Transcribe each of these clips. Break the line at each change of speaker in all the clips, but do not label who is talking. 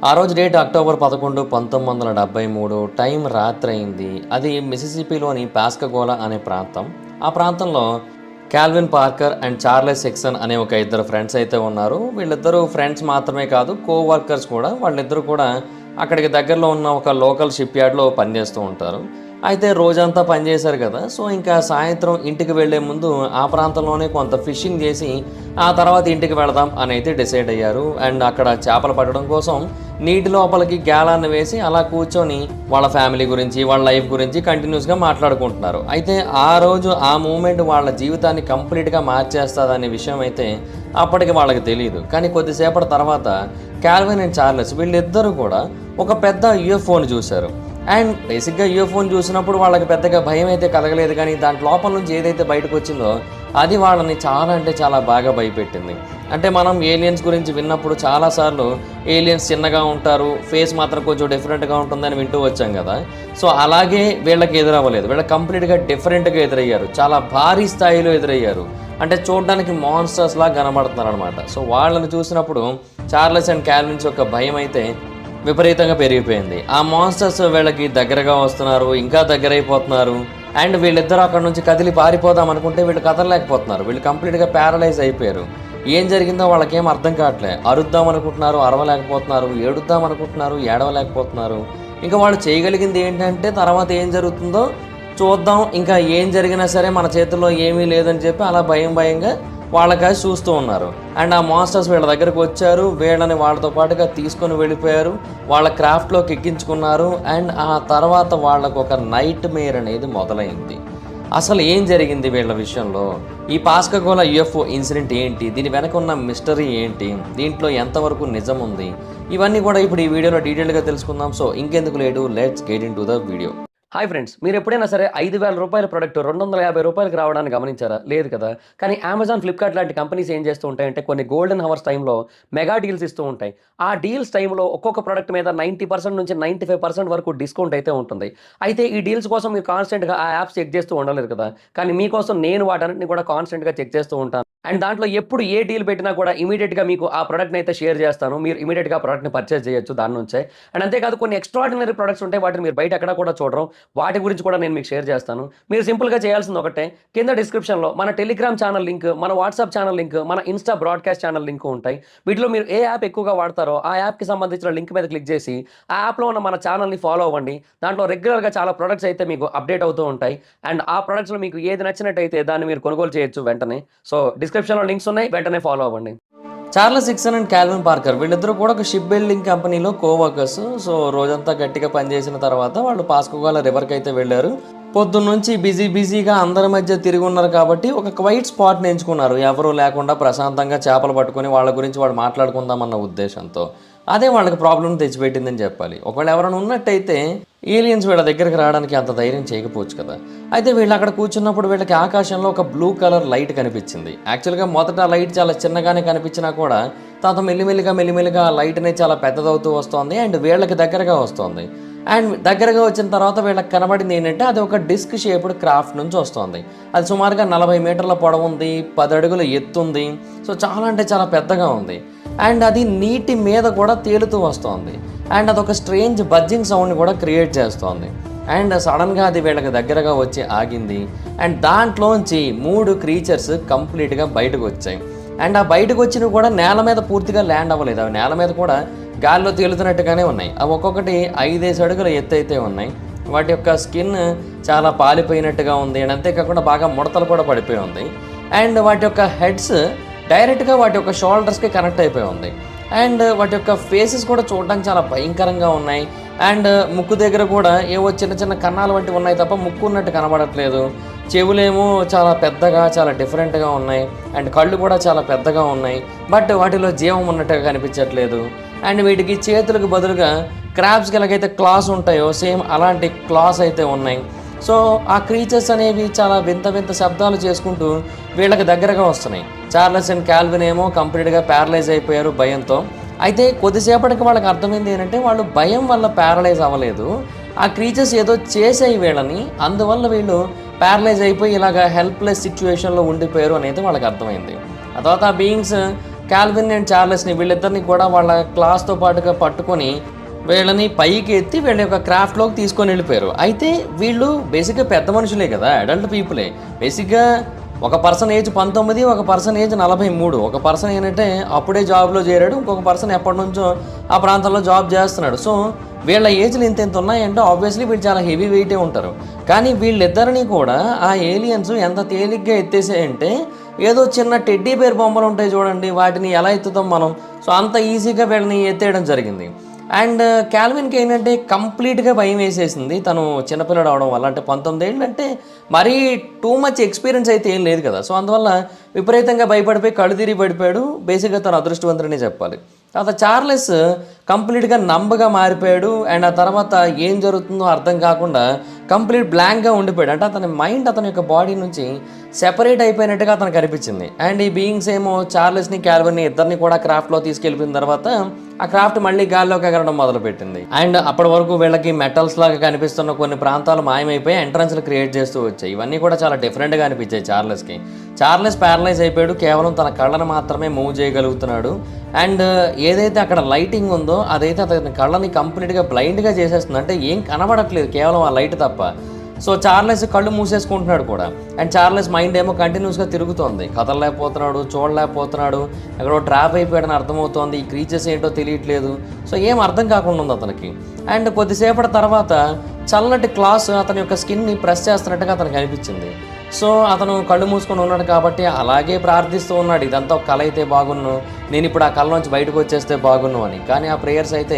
ఆ రోజు date October 11, 1973. Time రాత్రి అయింది. అది మిసిసిపిలోని పాస్కగోలా అనే ప్రాంతం. ఆ ప్రాంతంలో కాల్విన్ పార్కర్ అండ్ చార్లెస్ సెక్సన్ అనే ఒక ఇద్దరు ఫ్రెండ్స్ అయితే ఉన్నారు. వీళ్ళిద్దరూ ఫ్రెండ్స్ మాత్రమే కాదు, వర్కర్స్ కూడా. వాళ్ళిద్దరూ కూడా అక్కడికి దగ్గరలో ఉన్న ఒక లోకల్ షిప్ యార్డ్లో పనిచేస్తూ ఉంటారు. అయితే రోజంతా పనిచేశారు కదా, సో ఇంకా సాయంత్రం ఇంటికి వెళ్ళే ముందు ఆ ప్రాంతంలోనే కొంత ఫిషింగ్ చేసి ఆ తర్వాత ఇంటికి వెళదాం అని అయితే డిసైడ్ అయ్యారు. అండ్ అక్కడ చేపలు పట్టడం కోసం నీటి లోపలికి గ్యాలాన్ని వేసి అలా కూర్చొని వాళ్ళ ఫ్యామిలీ గురించి, వాళ్ళ లైఫ్ గురించి కంటిన్యూస్గా మాట్లాడుకుంటున్నారు. అయితే ఆ రోజు ఆ మూమెంట్ వాళ్ళ జీవితాన్ని కంప్లీట్గా మార్చేస్తుందనే విషయం అయితే అప్పటికి వాళ్ళకి తెలియదు. కానీ కొద్దిసేపటి తర్వాత కాల్విన్ అండ్ చార్లెస్ వీళ్ళిద్దరూ కూడా ఒక పెద్ద యూఎఫ్ఓని చూశారు. అండ్ బేసిక్గా యూఎఫ్ఓని చూసినప్పుడు వాళ్ళకి పెద్దగా భయం అయితే కలగలేదు, కానీ దాంట్ లోపల నుంచి ఏదైతే బయటకు వచ్చిందో అది వాళ్ళని చాలా అంటే చాలా బాగా భయపెట్టింది. అంటే మనం ఏలియన్స్ గురించి విన్నప్పుడు చాలాసార్లు ఏలియన్స్ చిన్నగా ఉంటారు, ఫేస్ మాత్రం కొంచెం డిఫరెంట్గా ఉంటుందని వింటూ వచ్చాం కదా. సో అలాగే వీళ్ళకి ఎదురవ్వలేదు. వీళ్ళకి కంప్లీట్గా డిఫరెంట్గా ఎదురయ్యారు, చాలా భారీ స్థాయిలో ఎదురయ్యారు. అంటే చూడడానికి మాన్స్టర్స్ లాగా కనబడుతున్నారు అనమాట. సో వాళ్ళని చూసినప్పుడు చార్లెస్ అండ్ కాల్విన్స్ యొక్క భయం అయితే విపరీతంగా పెరిగిపోయింది. ఆ మాన్స్టర్స్ వీళ్ళకి దగ్గరగా వస్తున్నారు, ఇంకా దగ్గరైపోతున్నారు. అండ్ వీళ్ళిద్దరూ అక్కడ నుంచి కదిలి పారిపోదాం అనుకుంటే వీళ్ళు కదలలేకపోతున్నారు. వీళ్ళు కంప్లీట్గా ప్యారలైజ్ అయిపోయారు. ఏం జరిగిందో వాళ్ళకేం అర్థం కావట్లే. అరుద్దాం అనుకుంటున్నారు, అరవలేకపోతున్నారు. ఏడుద్దాం అనుకుంటున్నారు, ఏడవలేకపోతున్నారు. ఇంకా వాళ్ళు చేయగలిగింది ఏంటంటే తర్వాత ఏం జరుగుతుందో చూద్దాం, ఇంకా ఏం జరిగినా సరే మన చేతుల్లో ఏమీ లేదని చెప్పి అలా భయంగా వాళ్ళకి చూస్తూ ఉన్నారు. అండ్ ఆ మాన్స్టర్స్ వీళ్ళ దగ్గరకు వచ్చారు, వీళ్ళని వాళ్ళతో పాటుగా తీసుకొని వెళ్ళిపోయారు, వాళ్ళ క్రాఫ్ట్లోకి ఎక్కించుకున్నారు. అండ్ ఆ తర్వాత వాళ్ళకు ఒక నైట్ మేర్ అనేది మొదలైంది. అసలు ఏం జరిగింది వీళ్ళ విషయంలో, ఈ పాస్కగోలా యూఎఫ్ఓ ఇన్సిడెంట్ ఏంటి, దీని వెనక ఉన్న మిస్టరీ ఏంటి, దీంట్లో ఎంతవరకు నిజం ఉంది, ఇవన్నీ కూడా ఇప్పుడు ఈ వీడియోలో డీటెయిల్గా తెలుసుకుందాం. సో ఇంకెందుకు late, let's get in to the video. Hi friends, మీరు ఎప్పుడైనా సరే 5,000 రూపాయల ప్రోడక్ట్ 250 రూపాయలకి రావడానికి గమనించారా? లేదు కదా. కానీ అమెజాన్, ఫ్లిప్కార్ట్ లాంటి కంపెనీస్ ఏం చేస్తూ ఉంటాయంటే కొన్ని గోల్డెన్ హవర్స్ టైంలో మెగా డీల్స్ ఇస్తూ ఉంటాయి. ఆ డీల్స్ టైంలో ఒక్కొక్క ప్రోడక్ట్ మీద 90% నుంచి 95% వరకు డిస్కౌంట్ అయితే ఉంటుంది. అయితే ఈ డీల్స్ కోసం మీరు కాన్స్టెంట్గా ఆ యాప్స్ చెక్ చేస్తూ ఉండలేదు కదా. కానీ మీకోసం నేను వాటన్నిటిని కూడా కాన్స్టెంట్గా చెక్ చేస్తూ ఉంటాను. అండ్ దాంట్లో ఎప్పుడు ఏ డీల్ పెట్టినా కూడా ఇమీడియట్గా మీకు ఆ ప్రోడక్ట్ని అయితే షేర్ చేస్తాను. మీరు ఇమీడియట్గా ఆ ప్రోడక్ట్ని పర్చేస్ చేయొచ్చు దాని నుంచే. అండ్ అంతేకాదు కొన్ని ఎక్స్ట్రాడినరీ ప్రొడక్ట్స్ ఉంటాయి, వాటిని మీరు బయట ఎక్కడ కూడా చూడరు. వాటి గురించి కూడా నేను మీకు షేర్ చేస్తాను. మీరు సింపుల్గా చేయాల్సింది ఒకటే, కింద డిస్క్రిప్షన్లో మన టెలిగ్రామ్ ఛానల్ లింక్, మన వాట్సాప్ ఛానల్ లింక్, మన ఇన్స్టా బ్రాడ్కాస్ట్ ఛానల్ లింక్ ఉంటాయి. వీటిలో మీరు ఏ యాప్ ఎక్కువగా వాడతారో ఆ యాప్కి సంబంధించిన లింక్ మీద క్లిక్ చేసి ఆ యాప్లో ఉన్న మన ఛానల్ని ఫాలో అవ్వండి. దాంట్లో రెగ్యులర్గా చాలా ప్రొడక్ట్స్ అయితే మీకు అప్డేట్ అవుతూ ఉంటాయి. అండ్ ఆ ప్రొడక్ట్స్లో మీకు ఏది నచ్చినట్టయితే దాన్ని మీరు కొనుగోలు చేయొచ్చు వెంటనే. సో డిస్క్రిప్షన్లో లింక్స్ ఉన్నాయి, వెంటనే ఫాలో అవ్వండి. చార్లెస్ సెక్సన్ అండ్ కాల్విన్ పార్కర్ వీళ్ళిద్దరూ కూడా ఒక షిప్ బిల్డింగ్ కంపెనీలో కోవర్కర్స్. సో రోజంతా గట్టిగా పనిచేసిన తర్వాత వాళ్ళు పాస్కగోలా రివర్కి అయితే వెళ్ళారు. పొద్దున్నుంచి బిజీగా అందరి మధ్య తిరిగి ఉన్నారు కాబట్టి ఒక క్వైట్ స్పాట్ని ఎంచుకున్నారు. ఎవరూ లేకుండా ప్రశాంతంగా చేపలు పట్టుకొని వాళ్ళ గురించి వాళ్ళు మాట్లాడుకుందామన్న ఉద్దేశంతో. అదే వాళ్ళకి ప్రాబ్లం తెచ్చిపెట్టిందని చెప్పాలి. ఒకవేళ ఎవరైనా ఉన్నట్టయితే ఏలియన్స్ వీళ్ళ దగ్గరికి రావడానికి అంత ధైర్యం చేయకపోవచ్చు కదా. అయితే వీళ్ళు అక్కడ కూర్చున్నప్పుడు వీళ్ళకి ఆకాశంలో ఒక బ్లూ కలర్ లైట్ కనిపించింది. యాక్చువల్గా మొదట ఆ లైట్ చాలా చిన్నగానే కనిపించినా కూడా తర్వాత మెల్లిమెల్లిగా ఆ లైట్ అనేది చాలా పెద్దదవుతూ వస్తుంది అండ్ వీళ్ళకి దగ్గరగా వస్తుంది. అండ్ దగ్గరగా వచ్చిన తర్వాత వీళ్ళకి కనబడింది ఏంటంటే అది ఒక డిస్క్ షేప్డ్ క్రాఫ్ట్ నుంచి వస్తుంది. అది సుమారుగా 40 మీటర్ల పొడవు ఉంది, 10 అడుగుల ఎత్తుంది. సో చాలా అంటే చాలా పెద్దగా ఉంది. అండ్ అది నీటి మీద కూడా తేలుతూ వస్తుంది. అండ్ అదొక స్ట్రేంజ్ బజ్జింగ్ సౌండ్ని కూడా క్రియేట్ చేస్తోంది. అండ్ సడన్గా అది వీళ్ళకి దగ్గరగా వచ్చి ఆగింది. అండ్ దాంట్లోంచి 3 క్రీచర్స్ కంప్లీట్గా బయటకు వచ్చాయి. అండ్ ఆ బయటకు వచ్చినవి కూడా నేల మీద పూర్తిగా ల్యాండ్ అవ్వలేదు. అవి నేల మీద కూడా గాల్లో తేలుతున్నట్టుగానే ఉన్నాయి. అవి ఒక్కొక్కటి 5 అడుగుల ఎత్తు అయితే ఉన్నాయి. వాటి యొక్క స్కిన్ చాలా పాలిపోయినట్టుగా ఉంది. అండ్ అంతేకాకుండా బాగా ముడతలు కూడా పడిపోయి ఉంది. అండ్ వాటి యొక్క హెడ్స్ డైరెక్ట్గా వాటి యొక్క షోల్డర్స్కి కనెక్ట్ అయిపోయి ఉంది. అండ్ వాటి యొక్క ఫేసెస్ కూడా చూడడానికి చాలా భయంకరంగా ఉన్నాయి. అండ్ ముక్కు దగ్గర కూడా ఏవో చిన్న కన్నాలు వంటివి ఉన్నాయి తప్ప ముక్కు ఉన్నట్టు కనబడట్లేదు. చెవులేమో చాలా పెద్దగా, చాలా డిఫరెంట్గా ఉన్నాయి. అండ్ కళ్ళు కూడా చాలా పెద్దగా ఉన్నాయి, బట్ వాటిలో జీవం ఉన్నట్టుగా కనిపించట్లేదు. అండ్ వీటికి చేతులకు బదులుగా క్రాబ్స్కి ఎలాగైతే క్లాస్ ఉంటాయో సేమ్ అలాంటి క్లాస్ అయితే ఉన్నాయి. సో ఆ క్రీచర్స్ అనేవి చాలా వింత శబ్దాలు చేసుకుంటూ వీళ్ళకి దగ్గరగా వస్తున్నాయి. చార్లెస్ అండ్ కాల్విన్ ఏమో కంప్లీట్గా ప్యారలైజ్ అయిపోయారు భయంతో. అయితే కొద్దిసేపటికి వాళ్ళకి అర్థమైంది ఏంటంటే వాళ్ళు భయం వల్ల ప్యారలైజ్ అవ్వలేదు, ఆ క్రీచర్స్ ఏదో చేసాయి వీళ్ళని, అందువల్ల వీళ్ళు ప్యారలైజ్ అయిపోయి ఇలాగ హెల్ప్లెస్ సిచ్యువేషన్లో ఉండిపోయారు అనేది వాళ్ళకి అర్థమైంది. ఆ తర్వాత ఆ బీయింగ్స్ కాల్విన్ అండ్ చార్లెస్ని వీళ్ళిద్దరిని కూడా వాళ్ళ క్లాస్తో పాటుగా పట్టుకొని వీళ్ళని పైకి ఎత్తి వీళ్ళ యొక్క క్రాఫ్ట్లోకి తీసుకొని వెళ్ళిపోయారు. అయితే వీళ్ళు బేసిక్గా పెద్ద మనుషులే కదా, అడల్ట్ పీపులే. బేసిక్గా ఒక పర్సన్ ఏజ్ 19, ఒక పర్సన్ ఏజ్ 43. ఒక పర్సన్ ఏంటంటే అప్పుడే జాబ్లో చేరాడు, ఇంకొక పర్సన్ ఎప్పటి నుంచో ఆ ప్రాంతంలో జాబ్ చేస్తున్నాడు. సో వీళ్ళ ఏజ్లు ఇంత ఉన్నాయంటే ఆబ్వియస్లీ వీళ్ళు చాలా హెవీ వెయిటే ఉంటారు. కానీ వీళ్ళిద్దరిని కూడా ఆ ఏలియన్స్ ఎంత తేలిగ్గా ఎత్తేసాయంటే ఏదో చిన్న టెడ్డీ బేర్ బొమ్మలు ఉంటాయి చూడండి, వాటిని ఎలా ఎత్తుతాం మనం, సో అంత ఈజీగా వీళ్ళని ఎత్తేయడం జరిగింది. అండ్ కాల్విన్కి ఏంటంటే కంప్లీట్గా భయం వేసేసింది తను చిన్నపిల్లడు అవడం వల్ల. అంటే 19 ఏళ్ళు అంటే మరీ టూ మచ్ ఎక్స్పీరియన్స్ అయితే ఏం లేదు కదా. సో అందువల్ల విపరీతంగా భయపడిపోయి కళ్ళు తిరిగి పడిపోయాడు. బేసిక్గా తను అదృష్టవంతుడనే చెప్పాలి. తర్వాత చార్లెస్ కంప్లీట్గా నంబగా మారిపోయాడు. అండ్ ఆ తర్వాత ఏం జరుగుతుందో అర్థం కాకుండా కంప్లీట్ బ్లాంక్గా ఉండిపోయాడు. అంటే అతని మైండ్ అతని యొక్క బాడీ నుంచి సెపరేట్ అయిపోయినట్టుగా అతనికి అనిపించింది. అండ్ ఈ బీయింగ్స్ ఏమో చార్లెస్ని క్యాల్విన్ని ఇద్దరిని కూడా క్రాఫ్ట్లో తీసుకెళ్ళిపోయిన తర్వాత ఆ క్రాఫ్ట్ మళ్ళీ గాల్లోకి ఎగరడం మొదలుపెట్టింది. అండ్ అప్పటి వరకు వీళ్ళకి మెటల్స్ లాగా కనిపిస్తున్న కొన్ని ప్రాంతాలు మాయమైపోయి ఎంట్రన్స్లు క్రియేట్ చేస్తూ వచ్చాయి. ఇవన్నీ కూడా చాలా డిఫరెంట్గా అనిపించాయి చార్లెస్కి. చార్లెస్ ప్యారలైజ్ అయిపోయాడు, కేవలం తన కళ్ళను మాత్రమే మూవ్ చేయగలుగుతున్నాడు. అండ్ ఏదైతే అక్కడ లైటింగ్ ఉందో అదైతే అతని కళ్ళని కంప్లీట్గా బ్లైండ్గా చేసేస్తుంది. అంటే ఏం కనబడట్లేదు, కేవలం ఆ లైట్ తప్ప. సో చార్లెస్ కళ్ళు మూసేసుకుంటున్నాడు కూడా. అండ్ చార్లెస్ మైండ్ ఏమో కంటిన్యూస్గా తిరుగుతోంది, కదలలేకపోతున్నాడు, చూడలేకపోతున్నాడు, ఎక్కడో ట్రాప్ అయిపోయాడని అర్థమవుతోంది. ఈ క్రీచర్స్ ఏంటో తెలియట్లేదు. సో ఏం అర్థం కాకుండా ఉంది అతనికి. అండ్ కొద్దిసేపటి తర్వాత చల్లటి క్లాస్ అతని యొక్క స్కిన్ని ప్రెస్ చేస్తున్నట్టుగా అతనికి అనిపించింది. సో అతను కళ్ళు మూసుకొని ఉన్నాడు కాబట్టి అలాగే ప్రార్థిస్తూ ఉన్నాడు, ఇదంతా ఒక కళ అయితే బాగున్ను, నేను ఇప్పుడు ఆ కళ నుంచి బయటకు వచ్చేస్తే బాగున్ను అని. కానీ ఆ ప్రేయర్స్ అయితే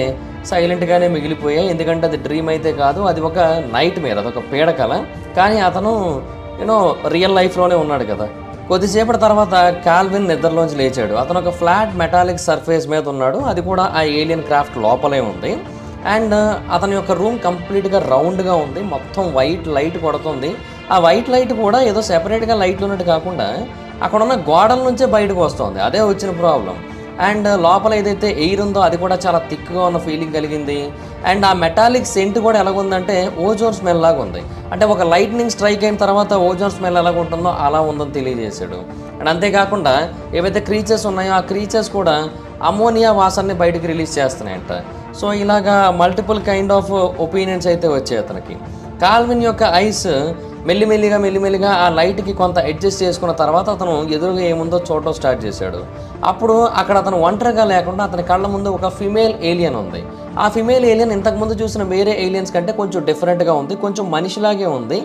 సైలెంట్గానే మిగిలిపోయాయి. ఎందుకంటే అది డ్రీమ్ అయితే కాదు, అది ఒక నైట్ మేర్, అదొక పీడకల. కానీ అతను రియల్ లైఫ్లోనే ఉన్నాడు కదా. కొద్దిసేపటి తర్వాత కాల్విన్ నిద్రలోంచి లేచాడు. అతను ఒక ఫ్లాట్ మెటాలిక్ సర్ఫేస్ మీద ఉన్నాడు, అది కూడా ఆ ఏలియన్ క్రాఫ్ట్ లోపలే ఉంది. అండ్ అతని యొక్క రూమ్ కంప్లీట్గా రౌండ్గా ఉంది, మొత్తం వైట్ లైట్ కొడుతుంది. ఆ వైట్ లైట్ కూడా ఏదో సెపరేట్గా లైట్లు ఉన్నట్టు కాకుండా అక్కడ ఉన్న గోడల నుంచే బయటకు వస్తుంది, అదే వచ్చిన ప్రాబ్లం. అండ్ లోపల ఏదైతే ఎయిర్ ఉందో అది కూడా చాలా థిక్గా ఉన్న ఫీలింగ్ కలిగింది. అండ్ ఆ మెటాలిక్ సెంట్ కూడా ఎలాగుందంటే ఓజోన్ స్మెల్ లాగా ఉంది. అంటే ఒక లైట్నింగ్ స్ట్రైక్ అయిన తర్వాత ఓజోన్ స్మెల్ ఎలాగ ఉంటుందో అలా ఉందని తెలియజేశాడు. అండ్ అంతేకాకుండా ఏవైతే క్రీచర్స్ ఉన్నాయో ఆ క్రీచర్స్ కూడా అమోనియా వాసనని బయటకు రిలీజ్ చేస్తున్నాయంట. సో ఇలాగా మల్టిపుల్ కైండ్ ఆఫ్ ఒపీనియన్స్ అయితే వచ్చాయి అతనికి. కాల్విన్ యొక్క ఐస్ మెల్లిమెల్లిగా ఆ లైట్కి కొంత అడ్జస్ట్ చేసుకున్న తర్వాత అతను ఎదురుగా ఏముందో చూడటం స్టార్ట్ చేశాడు. అప్పుడు అక్కడ అతను ఒంటరిగా లేకుండా అతని కళ్ళ ముందు ఒక ఫిమేల్ ఏలియన్ ఉంది. ఆ ఫిమేల్ ఏలియన్ ఇంతకుముందు చూసిన వేరే ఏలియన్స్ కంటే కొంచెం డిఫరెంట్గా ఉంది, కొంచెం మనిషిలాగే ఉంది.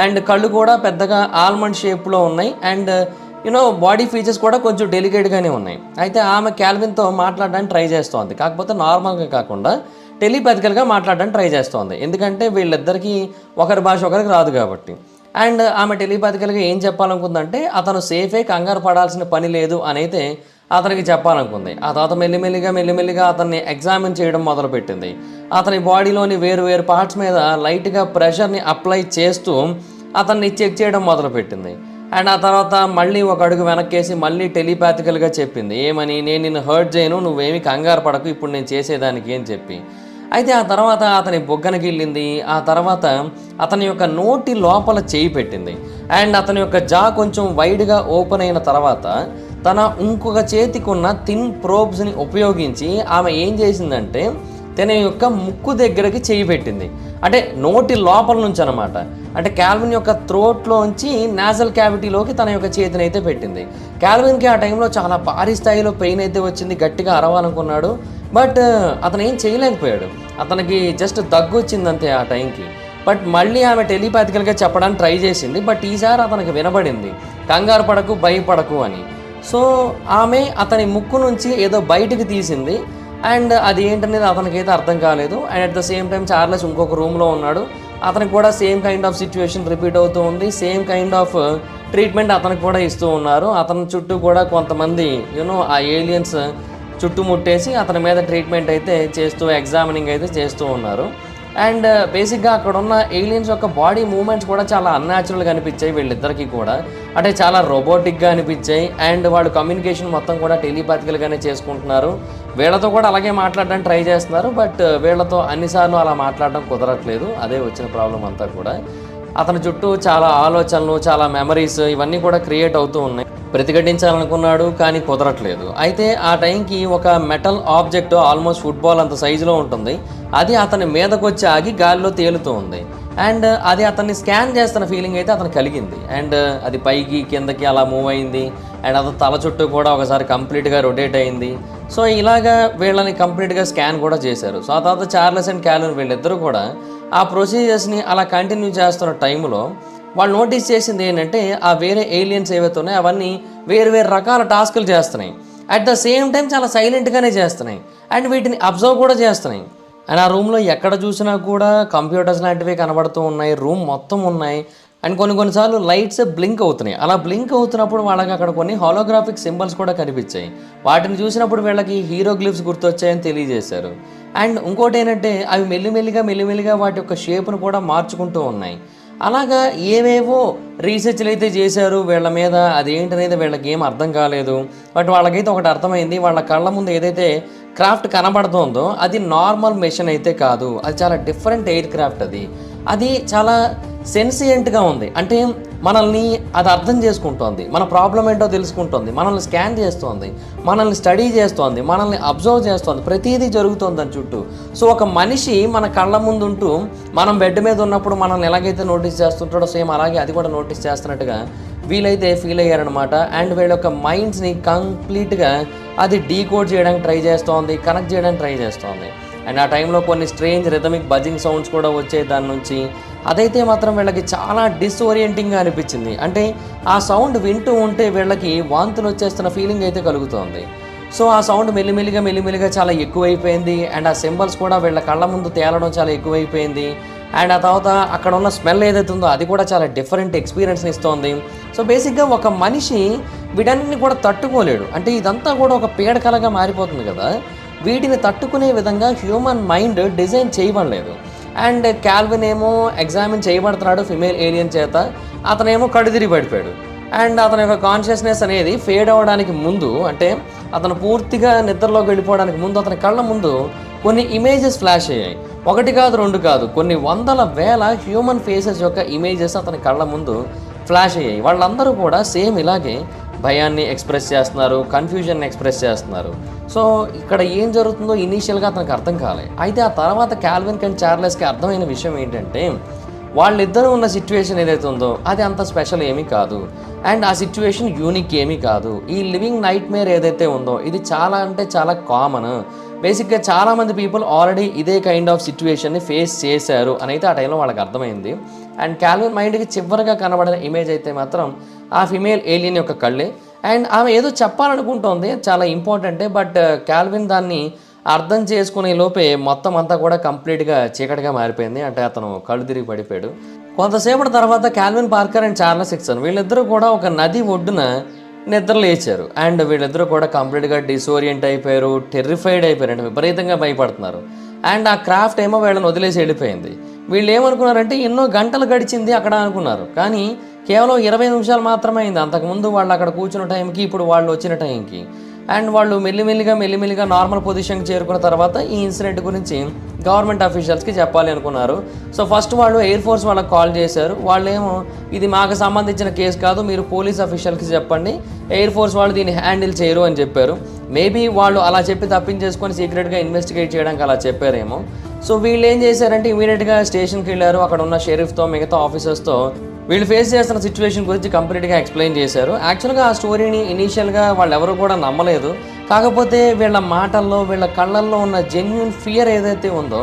అండ్ కళ్ళు కూడా పెద్దగా ఆల్మండ్ షేప్లో ఉన్నాయి. అండ్ బాడీ ఫీచర్స్ కూడా కొంచెం డెలికేట్గానే ఉన్నాయి. అయితే ఆమె కాల్విన్తో మాట్లాడడానికి ట్రై చేస్తోంది, కాకపోతే నార్మల్గా కాకుండా టెలిపాథికల్గా మాట్లాడడానికి ట్రై చేస్తోంది. ఎందుకంటే వీళ్ళిద్దరికీ ఒకరి భాష ఒకరికి రాదు కాబట్టి. అండ్ ఆమె టెలిపాథికల్గా ఏం చెప్పాలనుకుందంటే అతను సేఫే, కంగారు పడాల్సిన పని లేదు అని అయితే అతనికి చెప్పాలనుకుంది. ఆ తర్వాత మెల్లిమెల్లిగా అతన్ని ఎగ్జామిన్ చేయడం మొదలుపెట్టింది. అతని బాడీలోని వేరు పార్ట్స్ మీద లైట్గా ప్రెషర్ని అప్లై చేస్తూ అతన్ని చెక్ చేయడం మొదలుపెట్టింది. అండ్ ఆ తర్వాత మళ్ళీ ఒక అడుగు వెనక్కేసి మళ్ళీ టెలిపాథికల్గా చెప్పింది, ఏమని, నేను నిన్ను హర్ట్ చేయను, నువ్వేమి కంగారు పడకు, ఇప్పుడు నేను చేసేదానికి అని చెప్పి. అయితే ఆ తర్వాత అతని బొగ్గన గిల్లింది. ఆ తర్వాత అతని యొక్క నోటి లోపల చేయి పెట్టింది. అండ్ అతని యొక్క జా కొంచెం వైడ్గా ఓపెన్ అయిన తర్వాత తన ఇంకొక చేతికున్న థిన్ ప్రోబ్స్ని ఉపయోగించి ఆమె ఏం చేసిందంటే తన యొక్క ముక్కు దగ్గరకి చేయి పెట్టింది. అంటే నోటి లోపల నుంచి అనమాట. అంటే కాల్విన్ యొక్క థ్రోట్లోంచి నాజల్ క్యావిటీలోకి తన యొక్క చేతిని అయితే పెట్టింది. కాల్విన్కి ఆ టైంలో చాలా భారీ స్థాయిలో పెయిన్ అయితే వచ్చింది, గట్టిగా అరవాలనుకున్నాడు. బట్ అతను ఏం చేయలేకపోయాడు, అతనికి జస్ట్ దగ్గు వచ్చింది అంతే ఆ టైంకి. బట్ మళ్ళీ ఆమె టెలిపాథికల్గా చెప్పడానికి ట్రై చేసింది. బట్ ఈసారి అతనికి వినబడింది, కంగారు పడకు, భయపడకు అని. సో ఆమె అతని ముక్కు నుంచి ఏదో బయటికి తీసింది. అండ్ అది ఏంటనేది అతనికైతే అర్థం కాలేదు. And at the same time Charles ఇంకొక రూమ్లో ఉన్నాడు. అతనికి కూడా same kind of situation repeat అవుతూ ఉంది. సేమ్ కైండ్ ఆఫ్ ట్రీట్మెంట్ అతనికి కూడా ఇస్తూ ఉన్నారు. అతని చుట్టూ కూడా కొంతమంది ఆ ఏలియన్స్ చుట్టుముట్టేసి అతని మీద ట్రీట్మెంట్ అయితే చేస్తూ ఎగ్జామినింగ్ అయితే చేస్తూ ఉన్నారు. అండ్ బేసిక్గా అక్కడ ఉన్న ఏలియన్స్ యొక్క బాడీ మూమెంట్స్ కూడా చాలా అన్యాచురల్గా అనిపించాయి వీళ్ళిద్దరికీ కూడా. అంటే చాలా రోబోటిక్గా అనిపించాయి. అండ్ వాళ్ళు కమ్యూనికేషన్ మొత్తం కూడా టెలిపాథికల్గానే చేసుకుంటున్నారు. వీళ్ళతో కూడా అలాగే మాట్లాడడానికి ట్రై చేస్తున్నారు. బట్ వీళ్ళతో అన్నిసార్లు అలా మాట్లాడడం కుదరట్లేదు, అదే వచ్చిన ప్రాబ్లం అంతా కూడా. అతని చుట్టూ చాలా ఆలోచనలు, చాలా మెమరీస్ ఇవన్నీ కూడా క్రియేట్ అవుతూ ఉన్నాయి. ప్రతిఘటించాలనుకున్నాడు, కానీ కుదరట్లేదు. అయితే ఆ టైంకి ఒక మెటల్ ఆబ్జెక్ట్ ఆల్మోస్ట్ ఫుట్బాల్ అంత సైజులో ఉంటుంది. అది అతని మీదకొచ్చి ఆగి గాలిలో తేలుతూ ఉంది. అండ్ అది అతన్ని స్కాన్ చేస్తున్న ఫీలింగ్ అయితే అతనికి కలిగింది. అండ్ అది పైకి కిందకి అలా మూవ్ అయింది. అండ్ అతని తల చుట్టూ కూడా ఒకసారి కంప్లీట్గా రొటేట్ అయింది. సో ఇలాగా వీళ్ళని కంప్లీట్గా స్కాన్ కూడా చేశారు. సో ఆ తర్వాత చార్లెస్ అండ్ క్యాల్విన్ వీళ్ళిద్దరూ కూడా ఆ ప్రొసీజర్స్ని అలా కంటిన్యూ చేస్తున్న టైంలో వాళ్ళు నోటీస్ చేసింది ఏంటంటే ఆ వేరే ఏలియన్స్ ఏవైతే ఉన్నాయో అవన్నీ వేరు వేరు రకాల టాస్కులు చేస్తున్నాయి. అట్ ద సేమ్ టైం చాలా సైలెంట్గానే చేస్తున్నాయి. అండ్ వీటిని అబ్జర్వ్ కూడా చేస్తున్నాయి. అండ్ ఆ రూమ్లో ఎక్కడ చూసినా కూడా కంప్యూటర్స్ లాంటివి కనబడుతూ ఉన్నాయి. రూమ్ మొత్తం ఉన్నాయి. అండ్ కొన్నిసార్లు లైట్స్ బ్లింక్ అవుతున్నాయి. అలా బ్లింక్ అవుతున్నప్పుడు వాళ్ళకి అక్కడ కొన్ని హోలోగ్రాఫిక్ సింబల్స్ కూడా కనిపించాయి. వాటిని చూసినప్పుడు వీళ్ళకి హీరోగ్లిఫ్స్ గుర్తొచ్చాయని తెలియజేశారు. అండ్ ఇంకోటి ఏంటంటే అవి మెల్లిమెల్లిగా వాటి యొక్క షేప్ను కూడా మార్చుకుంటూ ఉన్నాయి. అలాగా ఏవేవో రీసెర్చ్లు అయితే చేశారు వీళ్ళ మీద. అదేంటనేది వీళ్ళకి ఏం అర్థం కాలేదు. బట్ వాళ్ళకైతే ఒకటి అర్థమైంది, వాళ్ళ కళ్ళ ముందు ఏదైతే క్రాఫ్ట్ కనబడుతుందో అది నార్మల్ మెషిన్ అయితే కాదు. అది చాలా డిఫరెంట్ ఎయిర్ క్రాఫ్ట్. అది చాలా సెన్సియంట్గా ఉంది. అంటే మనల్ని అది అర్థం చేసుకుంటోంది, మన ప్రాబ్లం ఏంటో తెలుసుకుంటోంది, మనల్ని స్కాన్ చేస్తోంది, మనల్ని స్టడీ చేస్తోంది, మనల్ని అబ్జర్వ్ చేస్తోంది. ప్రతిదీ జరుగుతుంది దాని చుట్టూ. సో ఒక మనిషి మన కళ్ళ ముందు ఉంటూ మనం బెడ్ మీద ఉన్నప్పుడు మనల్ని ఎలాగైతే నోటీస్ చేస్తుంటాడో సేమ్ అలాగే అది కూడా నోటీస్ చేస్తున్నట్టుగా వీళ్ళైతే ఫీల్ అయ్యారనమాట. అండ్ వీళ్ళ యొక్క మైండ్స్ని కంప్లీట్గా అది డీకోడ్ చేయడానికి ట్రై చేస్తోంది, కనెక్ట్ చేయడానికి ట్రై చేస్తోంది. అండ్ ఆ టైంలో కొన్ని స్ట్రేంజ్ రిథమిక్ బజింగ్ సౌండ్స్ కూడా వచ్చాయి దాని నుంచి. అదైతే మాత్రం వీళ్ళకి చాలా డిస్ఓరియంటింగ్గా అనిపించింది. అంటే ఆ సౌండ్ వింటూ ఉంటే వీళ్ళకి వాంతులు వచ్చేస్తున్న ఫీలింగ్ అయితే కలుగుతోంది. సో ఆ సౌండ్ మెల్లిమెల్లిగా చాలా ఎక్కువైపోయింది. అండ్ ఆ సింబల్స్ కూడా వీళ్ళ కళ్ళ ముందు తేలడం చాలా ఎక్కువైపోయింది. అండ్ ఆ తర్వాత అక్కడ ఉన్న స్మెల్ ఏదైతే ఉందో అది కూడా చాలా డిఫరెంట్ ఎక్స్పీరియన్స్ని ఇస్తోంది. సో బేసిక్గా ఒక మనిషి వీటన్నిటిని కూడా తట్టుకోలేడు. అంటే ఇదంతా కూడా ఒక పీడకలగా మారిపోతుంది కదా. వీటిని తట్టుకునే విధంగా హ్యూమన్ మైండ్ డిజైన్ చేయబడలేదు. అండ్ క్యాల్విన్ ఏమో ఎగ్జామిన్ చేయబడుతున్నాడు ఫిమేల్ ఏలియన్ చేత. అతనేమో కడుదిరి పడిపోయాడు. అండ్ అతని యొక్క కాన్షియస్నెస్ అనేది ఫేడ్ అవ్వడానికి ముందు, అంటే అతను పూర్తిగా నిద్రలోకి వెళ్ళిపోవడానికి ముందు అతని కళ్ళ ముందు కొన్ని ఇమేజెస్ ఫ్లాష్ అయ్యాయి. ఒకటి కాదు, రెండు కాదు, కొన్ని వందల వేల హ్యూమన్ ఫేసెస్ యొక్క ఇమేజెస్ అతని కళ్ళ ముందు ఫ్లాష్ అయ్యాయి. వాళ్ళందరూ కూడా సేమ్ ఇలాగే భయాన్ని ఎక్స్ప్రెస్ చేస్తున్నారు, కన్ఫ్యూజన్ని ఎక్స్ప్రెస్ చేస్తున్నారు. సో ఇక్కడ ఏం జరుగుతుందో ఇనీషియల్గా అతనికి అర్థం కాలే. అయితే ఆ తర్వాత క్యాల్విన్ అండ్ చార్లెస్కి అర్థమైన విషయం ఏంటంటే వాళ్ళిద్దరూ ఉన్న సిచ్యువేషన్ ఏదైతే ఉందో అది అంత స్పెషల్ ఏమీ కాదు. అండ్ ఆ సిచ్యువేషన్ యూనిక్ ఏమీ కాదు. ఈ లివింగ్ నైట్ మేర్ ఏదైతే ఉందో ఇది చాలా అంటే చాలా కామన్. బేసిక్గా చాలామంది పీపుల్ ఆల్రెడీ ఇదే కైండ్ ఆఫ్ సిచ్యువేషన్ని ఫేస్ చేశారు అని అయితే ఆ టైంలో వాళ్ళకి అర్థమైంది. అండ్ క్యాల్విన్ మైండ్కి చివరిగా కనబడిన ఇమేజ్ అయితే మాత్రం ఆ ఫిమేల్ ఏలియన్ యొక్క కళ్ళే. అండ్ ఆమె ఏదో చెప్పాలనుకుంటోంది, చాలా ఇంపార్టెంటే. బట్ క్యాల్విన్ దాన్ని అర్థం చేసుకునే లోపే మొత్తం అంతా కూడా కంప్లీట్గా చీకటిగా మారిపోయింది. అంటే అతను కళ్ళు తిరిగి పడిపోయాడు. కొంతసేపటి తర్వాత క్యాల్విన్ పార్కర్ అండ్ చార్లెస్ సిక్సన్ వీళ్ళిద్దరూ కూడా ఒక నది ఒడ్డున నిద్ర లేచారు. అండ్ వీళ్ళిద్దరూ కూడా కంప్లీట్గా డిసోరియంట్ అయిపోయారు, టెర్రిఫైడ్ అయిపోయారు, అంటే విపరీతంగా భయపడుతున్నారు. అండ్ ఆ క్రాఫ్ట్ ఏమో వీళ్ళని వదిలేసి వెళ్ళిపోయింది. వీళ్ళు ఏమనుకున్నారంటే ఎన్నో గంటలు గడిచింది అక్కడ అనుకున్నారు, కానీ కేవలం 20 నిమిషాలు మాత్రమే అయింది. అంతకుముందు వాళ్ళు అక్కడ కూర్చున్న టైంకి ఇప్పుడు వాళ్ళు వచ్చిన టైంకి. అండ్ వాళ్ళు మెల్లిమెల్లిగా నార్మల్ పొజిషన్కి చేరుకున్న తర్వాత ఈ ఇన్సిడెంట్ గురించి గవర్నమెంట్ అఫీషియల్స్కి చెప్పాలి అనుకున్నారు. సో ఫస్ట్ వాళ్ళు ఎయిర్ ఫోర్స్ వాళ్ళకి కాల్ చేశారు. వాళ్ళేమో ఇది మాకు సంబంధించిన కేసు కాదు, మీరు పోలీస్ అఫీషియల్కి చెప్పండి, ఎయిర్ ఫోర్స్ వాళ్ళు దీన్ని హ్యాండిల్ చేయరు అని చెప్పారు. మేబీ వాళ్ళు అలా చెప్పి తప్పించేసుకొని సీక్రెట్గా ఇన్వెస్టిగేట్ చేయడానికి అలా చెప్పారేమో. సో వీళ్ళు ఏం చేశారంటే ఇమీడియట్గా స్టేషన్కి వెళ్ళారు. అక్కడ ఉన్న షెరీఫ్తో మిగతా ఆఫీసర్స్తో వీళ్ళు ఫేస్ చేస్తున్న సిచ్యువేషన్ గురించి కంప్లీట్గా ఎక్స్ప్లెయిన్ చేశారు. యాక్చువల్గా ఆ స్టోరీని ఇనీషియల్గా వాళ్ళు ఎవరు కూడా నమ్మలేదు. కాకపోతే వీళ్ళ మాటల్లో వీళ్ళ కళ్ళల్లో ఉన్న జెన్యూన్ ఫియర్ ఏదైతే ఉందో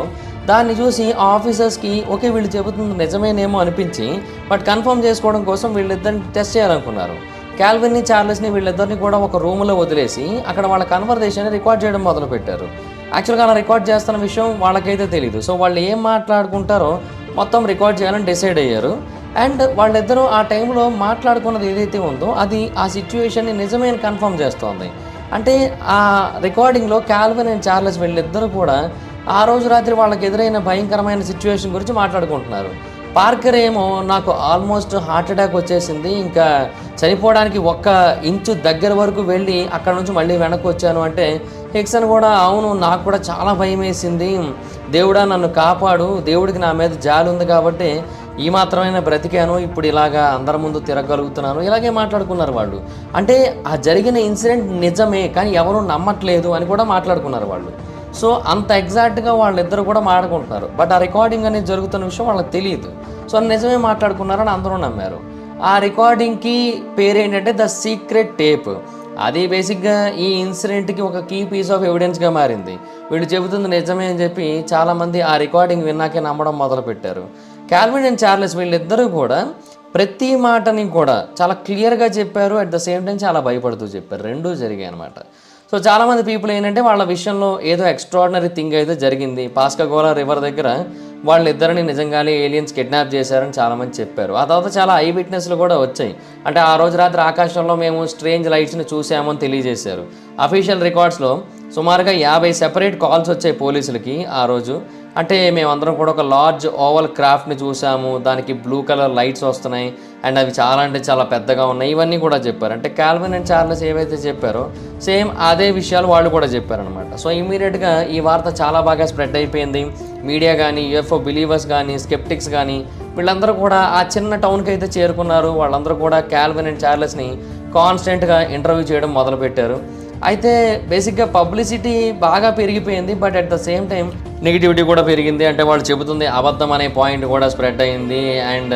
దాన్ని చూసి ఆ ఆఫీసర్స్కి ఓకే వీళ్ళు చెబుతుంది నిజమేనేమో అనిపించి బట్ కన్ఫర్మ్ చేసుకోవడం కోసం వీళ్ళిద్దరిని టెస్ట్ చేయాలనుకున్నారు. క్యాల్విన్ని చార్లెస్ని వీళ్ళిద్దరిని కూడా ఒక రూమ్లో వదిలేసి అక్కడ వాళ్ళ కన్వర్జేషన్ రికార్డ్ చేయడం మొదలుపెట్టారు. యాక్చువల్గా అలా రికార్డ్ చేస్తున్న విషయం వాళ్ళకైతే తెలియదు. సో వాళ్ళు ఏం మాట్లాడుకుంటారో మొత్తం రికార్డ్ చేయాలని డిసైడ్ అయ్యారు. అండ్ వాళ్ళిద్దరూ ఆ టైంలో మాట్లాడుకున్నది ఏదైతే ఉందో అది ఆ సిచ్యువేషన్ని నిజమే అని కన్ఫర్మ్ చేస్తోంది. అంటే ఆ రికార్డింగ్లో క్యాల్విన్ అండ్ చార్లెస్ వీళ్ళిద్దరూ కూడా ఆ రోజు రాత్రి వాళ్ళకి ఎదురైన భయంకరమైన సిచ్యువేషన్ గురించి మాట్లాడుకుంటున్నారు. పార్కర్ ఏమో నాకు ఆల్మోస్ట్ హార్ట్ అటాక్ వచ్చేసింది, ఇంకా చనిపోవడానికి 1 ఇంచు దగ్గర వరకు వెళ్ళి అక్కడ నుంచి మళ్ళీ వెనక్కి వచ్చాను అంటే హిక్సన్ కూడా అవును నాకు కూడా చాలా భయం వేసింది, దేవుడా నన్ను కాపాడు, దేవుడికి నా మీద జాలి ఉంది కాబట్టి ఈ మాత్రమైనా బ్రతికాను, ఇప్పుడు ఇలాగా అందరి ముందు తిరగలుగుతున్నాను, ఇలాగే మాట్లాడుకున్నారు వాళ్ళు. అంటే ఆ జరిగిన ఇన్సిడెంట్ నిజమే కానీ ఎవరు నమ్మట్లేదు అని కూడా మాట్లాడుకున్నారు వాళ్ళు. సో అంత ఎగ్జాక్ట్గా వాళ్ళిద్దరు కూడా మాట్లాడుకుంటున్నారు. బట్ ఆ రికార్డింగ్ అనేది జరుగుతున్న విషయం వాళ్ళకి తెలియదు. సో నిజమే మాట్లాడుకున్నారని అందరూ నమ్మారు. ఆ రికార్డింగ్కి పేరేంటంటే ద సీక్రెట్ టేప్. అది బేసిక్గా ఈ ఇన్సిడెంట్కి ఒక కీ పీస్ ఆఫ్ ఎవిడెన్స్గా మారింది. వీళ్ళు చెబుతుంది నిజమే అని చెప్పి చాలామంది ఆ రికార్డింగ్ విన్నాకే నమ్మడం మొదలుపెట్టారు. కాల్విన్ అండ్ చార్లెస్ వీళ్ళిద్దరూ కూడా ప్రతి మాటని కూడా చాలా క్లియర్గా చెప్పారు. అట్ ద సేమ్ టైం చాలా భయపడుతూ చెప్పారు. రెండూ జరిగాయి అనమాట. సో చాలామంది పీపుల్ ఏంటంటే వాళ్ళ విషయంలో ఏదో ఎక్స్ట్రాడినరీ థింగ్ అయితే జరిగింది. పాస్కాగోలా రివర్ దగ్గర వాళ్ళిద్దరిని నిజంగానే ఏలియన్స్ కిడ్నాప్ చేశారని చాలామంది చెప్పారు. ఆ తర్వాత చాలా ఐ విట్నెస్లు కూడా వచ్చాయి. అంటే ఆ రోజు రాత్రి ఆకాశంలో మేము స్ట్రేంజ్ లైట్స్ని చూసామని తెలియజేశారు. అఫీషియల్ రికార్డ్స్లో సుమారుగా 50 సెపరేట్ కాల్స్ వచ్చాయి పోలీసులకి ఆ రోజు. అంటే మేమందరం కూడా ఒక లార్జ్ ఓవల్ క్రాఫ్ట్ని చూసాము, దానికి బ్లూ కలర్ లైట్స్ వస్తున్నాయి అండ్ అవి చాలా అంటే చాలా పెద్దగా ఉన్నాయి, ఇవన్నీ కూడా చెప్పారు. అంటే కాల్విన్ అండ్ చార్లెస్ ఏవైతే చెప్పారో సేమ్ అదే విషయాలు వాళ్ళు కూడా చెప్పారనమాట. సో ఇమీడియట్గా ఈ వార్త చాలా బాగా స్ప్రెడ్ అయిపోయింది. మీడియా కానీ, యూఎఫ్ఓ బిలీవర్స్ కానీ, స్కెప్టిక్స్ కానీ వీళ్ళందరూ కూడా ఆ చిన్న టౌన్కి అయితే చేరుకున్నారు. వాళ్ళందరూ కూడా కాల్విన్ అండ్ చార్లెస్ని కాన్స్టెంట్గా ఇంటర్వ్యూ చేయడం మొదలుపెట్టారు. అయితే బేసిక్గా పబ్లిసిటీ బాగా పెరిగిపోయింది. But at the same time negativity కూడా పెరిగింది. అంటే వాళ్ళు చెబుతుంది అబద్ధం అనే పాయింట్ కూడా స్ప్రెడ్ అయింది. అండ్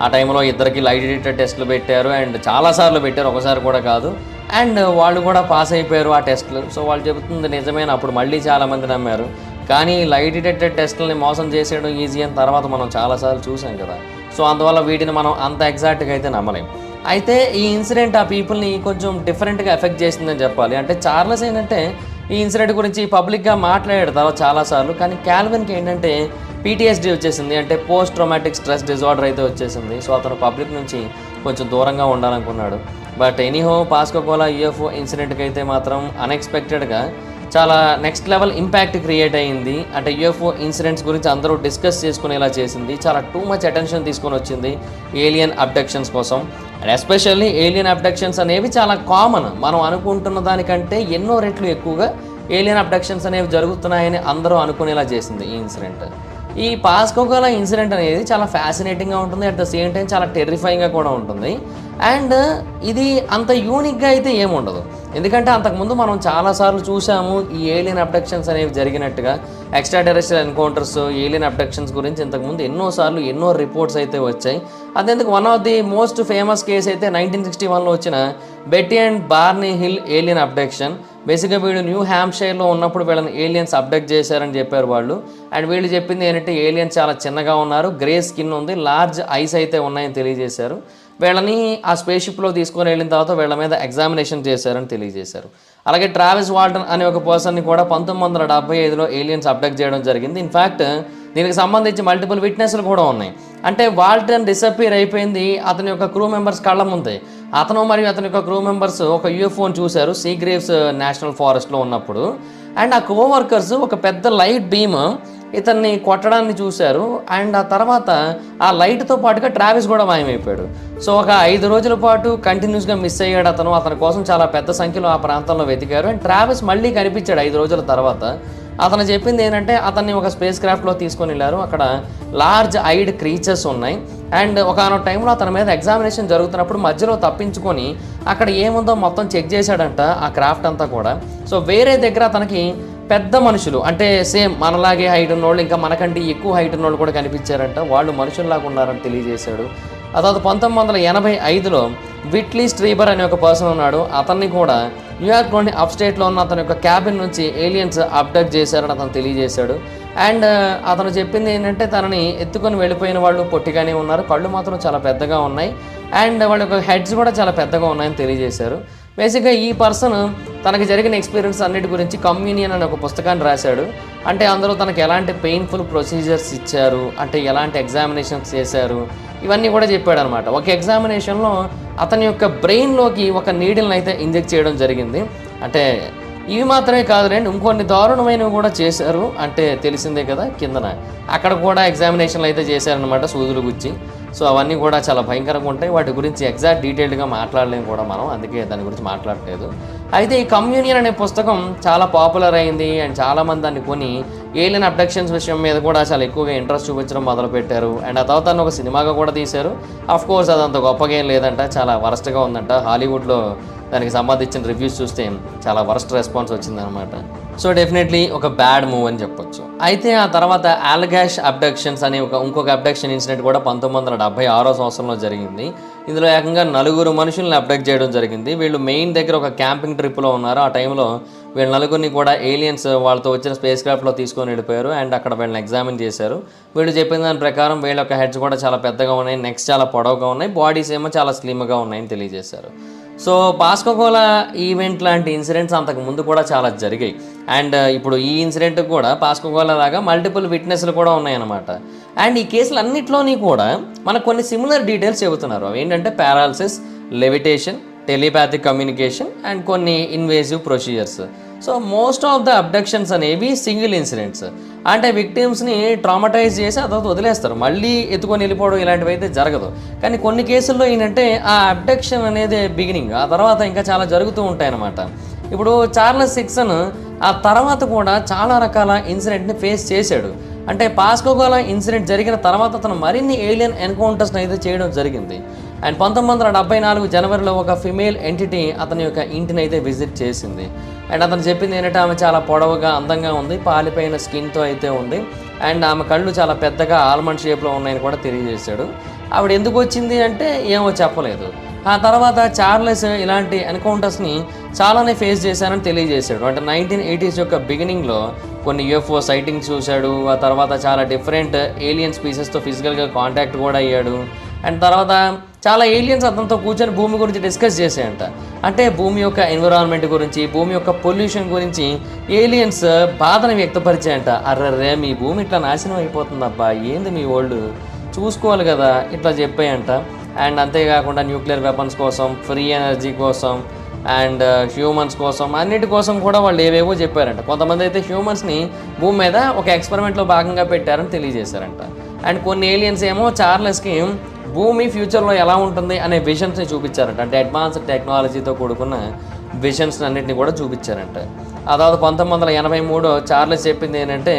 ఆ టైంలో ఇద్దరికి లైట్ డిటెక్టర్ టెస్టులు పెట్టారు అండ్ చాలాసార్లు పెట్టారు, ఒకసారి కూడా కాదు. అండ్ వాళ్ళు కూడా పాస్ అయిపోయారు ఆ టెస్టులు. సో వాళ్ళు చెబుతుంది నిజమైన అప్పుడు మళ్ళీ చాలామంది నమ్మారు. కానీ లైట్ డిటెక్టర్ టెస్టులని మోసం చేసేయడం ఈజీ అని తర్వాత మనం చాలాసార్లు చూసాం కదా. సో అందువల్ల వీటిని మనం అంత ఎగ్జాక్ట్గా అయితే నమ్మలేం. అయితే ఈ ఇన్సిడెంట్ ఆ పీపుల్ని కొంచెం డిఫరెంట్గా ఎఫెక్ట్ చేసిందని చెప్పాలి. అంటే చార్లెస్ ఏంటంటే ఈ ఇన్సిడెంట్ గురించి పబ్లిక్గా మాట్లాడాడు తర్వాత చాలాసార్లు. కానీ కాల్విన్కి ఏంటంటే PTSD వచ్చేసింది, అంటే పోస్ట్ ట్రామాటిక్ స్ట్రెస్ డిజార్డర్ అయితే వచ్చేసింది. సో అతను పబ్లిక్ నుంచి కొంచెం దూరంగా ఉండాలనుకున్నాడు. బట్ ఎనీహో పాస్కాగోలా UFO ఇన్సిడెంట్కి అయితే మాత్రం అన్ఎక్స్పెక్టెడ్గా చాలా నెక్స్ట్ లెవెల్ ఇంపాక్ట్ క్రియేట్ అయ్యింది. అంటే UFO ఇన్సిడెంట్స్ గురించి అందరూ డిస్కస్ చేసుకునేలా చేసింది. చాలా టూ మచ్ అటెన్షన్ తీసుకొని వచ్చింది ఏలియన్ అబ్డక్షన్స్ కోసం. అండ్ ఎస్పెషల్లీ ఏలియన్ అబ్డక్షన్స్ అనేవి చాలా కామన్. మనం అనుకుంటున్న దానికంటే ఎన్నో రెట్లు ఎక్కువగా ఏలియన్ అబ్డక్షన్స్ అనేవి జరుగుతున్నాయని అందరూ అనుకునేలా చేసింది ఈ ఇన్సిడెంట్. ఈ పాస్కాగోలా ఇన్సిడెంట్ అనేది చాలా ఫ్యాసినేటింగ్గా ఉంటుంది. అట్ ద సేమ్ టైం చాలా టెర్రిఫైయింగ్గా కూడా ఉంటుంది. అండ్ ఇది అంత యూనిక్గా అయితే ఏముండదు. ఎందుకంటే అంతకుముందు మనం చాలాసార్లు చూసాము ఈ ఏలియన్ అబ్డక్షన్స్ అనేవి జరిగినట్టుగా. ఎక్స్ట్రా టెరెస్ట్రియల్ ఎన్కౌంటర్స్, ఏలియన్ అబ్డక్షన్స్ గురించి ఇంతకుముందు ఎన్నోసార్లు ఎన్నో రిపోర్ట్స్ అయితే వచ్చాయి. అదెందుకు one of the most famous case అయితే 1961లో వచ్చిన Betty and barley hill alien abduction. బేసిక్గా వీళ్ళు న్యూ హ్యాంప్షైర్లో ఉన్నప్పుడు వీళ్ళని ఏలియన్స్ అబ్డక్ట్ చేశారని చెప్పారు వాళ్ళు. అండ్ వీళ్ళు చెప్పింది ఏంటంటే ఏలియన్స్ చాలా చిన్నగా ఉన్నారు, గ్రే స్కిన్ ఉంది, లార్జ్ ఐస్ అయితే ఉన్నాయని తెలియజేశారు. వీళ్ళని ఆ స్పేస్ షిప్లో తీసుకొని వెళ్ళిన తర్వాత వీళ్ళ మీద ఎగ్జామినేషన్ చేశారని తెలియజేశారు. అలాగే ట్రావిస్ వాల్టన్ అనే ఒక పర్సన్ని కూడా 1975లో ఏలియన్స్ అబ్డక్ట్ చేయడం జరిగింది. ఇన్ఫ్యాక్ట్ దీనికి సంబంధించి మల్టిపుల్ విట్నెస్లు కూడా ఉన్నాయి. అంటే వాల్టన్ డిసపియర్ అయిపోయింది అతని యొక్క క్రూ మెంబర్స్ కళ్ళ ముందే. అతను మరియు అతని యొక్క క్రూ మెంబర్స్ ఒక UFOని చూశారు సీగ్రేవ్స్ నేషనల్ ఫారెస్ట్లో ఉన్నప్పుడు. అండ్ ఆ కోవర్కర్స్ ఒక పెద్ద లైట్ బీమ్ ఇతన్ని కొట్టడాన్ని చూశారు. అండ్ ఆ తర్వాత ఆ లైట్తో పాటుగా ట్రావిస్ కూడా మాయమైపోయాడు. సో ఒక 5 రోజుల పాటు కంటిన్యూస్గా మిస్ అయ్యాడు అతను. అతని కోసం చాలా పెద్ద సంఖ్యలో ఆ ప్రాంతంలో వెతికారు. అండ్ ట్రావిస్ మళ్ళీ కనిపించాడు 5 రోజుల తర్వాత. అతను చెప్పింది ఏంటంటే అతన్ని ఒక స్పేస్ క్రాఫ్ట్లో తీసుకొని వెళ్ళారు. అక్కడ లార్జ్ ఐడ్ క్రీచర్స్ ఉన్నాయి. అండ్ ఒకనొక టైంలో అతని మీద ఎగ్జామినేషన్ జరుగుతున్నప్పుడు మధ్యలో తప్పించుకొని అక్కడ ఏముందో మొత్తం చెక్ చేశాడంట ఆ క్రాఫ్ట్ అంతా కూడా. సో వేరే దగ్గర అతనికి పెద్ద మనుషులు, అంటే సేమ్ మనలాగే హైట్ ఉన్నోళ్ళు, ఇంకా మనకంటే ఎక్కువ హైట్ ఉన్నోళ్ళు కూడా కనిపించారంట. వాళ్ళు మనుషుల్లాగా ఉన్నారని తెలియజేశాడు. ఆ తర్వాత 1985లో విట్లీ స్ట్రీబర్ అనే ఒక పర్సన్ ఉన్నాడు. అతన్ని కూడా న్యూయార్క్లోని అప్స్టేట్లో ఉన్న అతని యొక్క క్యాబిన్ నుంచి ఏలియన్స్ అబ్డక్ట్ చేశారని అతను తెలియజేశాడు. అండ్ అతను చెప్పింది ఏంటంటే తనని ఎత్తుకొని వెళ్ళిపోయిన వాళ్ళు పొట్టిగానే ఉన్నారు, కళ్ళు మాత్రం చాలా పెద్దగా ఉన్నాయి, అండ్ వాళ్ళ యొక్క హెడ్స్ కూడా చాలా పెద్దగా ఉన్నాయని తెలియజేశారు. బేసిక్గా ఈ పర్సన్ తనకి జరిగిన ఎక్స్పీరియన్స్ అన్నిటి గురించి కమ్యూనియన్ అనే ఒక పుస్తకాన్ని రాశాడు. అంటే అందులో తనకి ఎలాంటి పెయిన్ఫుల్ ప్రొసీజర్స్ ఇచ్చారు, అంటే ఎలాంటి ఎగ్జామినేషన్స్ చేశారు, ఇవన్నీ కూడా చెప్పాడు అనమాట. ఒక ఎగ్జామినేషన్లో అతని యొక్క బ్రెయిన్లోకి ఒక నీడిల్ని అయితే ఇంజెక్ట్ చేయడం జరిగింది. అంటే ఇవి మాత్రమే కాదులేండి, ఇంకొన్ని దారుణమైనవి కూడా చేశారు. అంటే తెలిసిందే కదా, కిందన అక్కడ కూడా ఎగ్జామినేషన్లు అయితే చేశారనమాట, సూదులు గుచ్చి. సో అవన్నీ కూడా చాలా భయంకరంగా ఉంటాయి. వాటి గురించి ఎగ్జాక్ట్ డీటెయిల్డ్గా మాట్లాడలేము కూడా మనం, అందుకే దాని గురించి మాట్లాడలేదు. అయితే ఈ కమ్యూనియన్ అనే పుస్తకం చాలా పాపులర్ అయింది అండ్ చాలామంది దాన్ని కొని ఏలియన్ అబ్డక్షన్స్ విషయం మీద కూడా చాలా ఎక్కువగా ఇంట్రెస్ట్ చూపించడం మొదలుపెట్టారు. అండ్ ఆ తర్వాత ఒక సినిమాగా కూడా తీశారు. అఫ్ కోర్స్ అదంత గొప్పగా ఏం లేదంట, చాలా వరస్ట్గా ఉందంట. హాలీవుడ్లో దానికి సంబంధించిన రివ్యూస్ చూస్తే చాలా వరస్ట్ రెస్పాన్స్ వచ్చిందనమాట. సో డెఫినెట్లీ ఒక బ్యాడ్ మూవ్ అని చెప్పొచ్చు. అయితే ఆ తర్వాత ఆల్గాష్ అబ్డక్షన్స్ అనే ఇంకొక అబ్డక్షన్ ఇన్సిడెంట్ కూడా 1976 సంవత్సరంలో జరిగింది. ఇందులో ఏకంగా 4 మనుషుల్ని అబ్డక్ట్ చేయడం జరిగింది. వీళ్ళు మెయిన్ దగ్గర ఒక క్యాంపింగ్ ట్రిప్లో ఉన్నారు. ఆ టైంలో వీళ్ళ 4 కూడా ఏలియన్స్ వాళ్ళతో వచ్చిన స్పేస్ క్రాఫ్ట్లో తీసుకొని వెళ్ళిపోయారు. అండ్ అక్కడ వీళ్ళని ఎగ్జామిన్ చేశారు. వీళ్ళు చెప్పిన దాని ప్రకారం వీళ్ళ యొక్క హెడ్స్ కూడా చాలా పెద్దగా ఉన్నాయి, నెక్స్ చాలా పొడవుగా ఉన్నాయి, బాడీస్ ఏమో చాలా స్లిమ్గా ఉన్నాయని తెలియజేశారు. సో పాస్కోకోలా ఈవెంట్ లాంటి ఇన్సిడెంట్స్ అంతకు ముందు కూడా చాలా జరిగాయి. అండ్ ఇప్పుడు ఈ ఇన్సిడెంట్ కూడా పాస్కోకోలా లాగా మల్టిపుల్ విట్నెస్లు కూడా ఉన్నాయన్నమాట. అండ్ ఈ కేసులు అన్నింటిలోని కూడా మనకు కొన్ని సిమిలర్ డీటెయిల్స్ చెబుతున్నారు. అవి ఏంటంటే paralysis, levitation, telepathic communication and కొన్ని invasive procedures. So most of the abductions అనేవి సింగిల్ ఇన్సిడెంట్స్. అంటే విక్టిమ్స్ని ట్రామటైజ్ చేసి ఆ తర్వాత వదిలేస్తారు, మళ్ళీ ఎత్తుకొని వెళ్ళిపోవడం ఇలాంటివి అయితే జరగదు. కానీ కొన్ని కేసుల్లో ఏంటంటే ఆ అబ్డక్షన్ అనేది బిగినింగ్, ఆ తర్వాత ఇంకా చాలా జరుగుతూ ఉంటాయన్నమాట. ఇప్పుడు చార్లెస్ సిక్సన్ ఆ తర్వాత కూడా చాలా రకాల ఇన్సిడెంట్ని ఫేస్ చేశాడు. అంటే పాస్కోకోలా ఇన్సిడెంట్ జరిగిన తర్వాత అతను మరిన్ని ఏలియన్ ఎన్కౌంటర్స్ని అయితే చేయడం జరిగింది. అండ్ 1974 జనవరిలో ఒక ఫిమేల్ ఎంటిటీ అతని యొక్క ఇంటిని అయితే విజిట్ చేసింది. అండ్ అతను చెప్పింది ఏంటంటే ఆమె చాలా పొడవుగా అందంగా ఉంది, పాలిపోయిన స్కిన్తో అయితే ఉంది, అండ్ ఆమె కళ్ళు చాలా పెద్దగా ఆల్మండ్ షేప్లో ఉన్నాయని కూడా తెలియజేశాడు. ఆవిడ ఎందుకు వచ్చింది అంటే ఏమో చెప్పలేదు. ఆ తర్వాత చార్లెస్ ఇలాంటి ఎన్కౌంటర్స్ని చాలానే ఫేస్ చేశానని తెలియజేశాడు. అంటే 1980s యొక్క బిగినింగ్లో కొన్ని యూఎఫ్ఓ సైటింగ్స్ చూశాడు. ఆ తర్వాత చాలా డిఫరెంట్ ఏలియన్ స్పీసెస్తో ఫిజికల్గా కాంటాక్ట్ కూడా అయ్యాడు. అండ్ తర్వాత చాలా ఏలియన్స్ అతనితో కూర్చొని భూమి గురించి డిస్కస్ చేసాయంట. అంటే భూమి యొక్క ఎన్విరాన్మెంట్ గురించి, భూమి యొక్క పొల్యూషన్ గురించి ఏలియన్స్ బాధను వ్యక్తపరిచాయంట. అర్రర్రే మీ భూమి ఇట్లా నాశనం అయిపోతుందబ్బా, ఏంది మీ ఓల్డ్ చూసుకోవాలి కదా, ఇట్లా చెప్పాయంట. అండ్ అంతేకాకుండా న్యూక్లియర్ వెపన్స్ కోసం, ఫ్రీ ఎనర్జీ కోసం అండ్ హ్యూమన్స్ కోసం, అన్నిటి కోసం కూడా వాళ్ళు ఏవేవో చెప్పారంట. కొంతమంది అయితే హ్యూమన్స్ని భూమి మీద ఒక ఎక్స్పెరిమెంట్లో భాగంగా పెట్టారని తెలియజేశారంట. అండ్ కొన్ని ఏలియన్స్ ఏమో చార్లెస్కి భూమి ఫ్యూచర్లో ఎలా ఉంటుంది అనే విజన్స్ని చూపించారంట. అంటే అడ్వాన్స్డ్ టెక్నాలజీతో కూడుకున్న విజన్స్ అన్నింటినీ కూడా చూపించారంట. ఆ తర్వాత 1983 చార్లెస్ చెప్పింది ఏంటంటే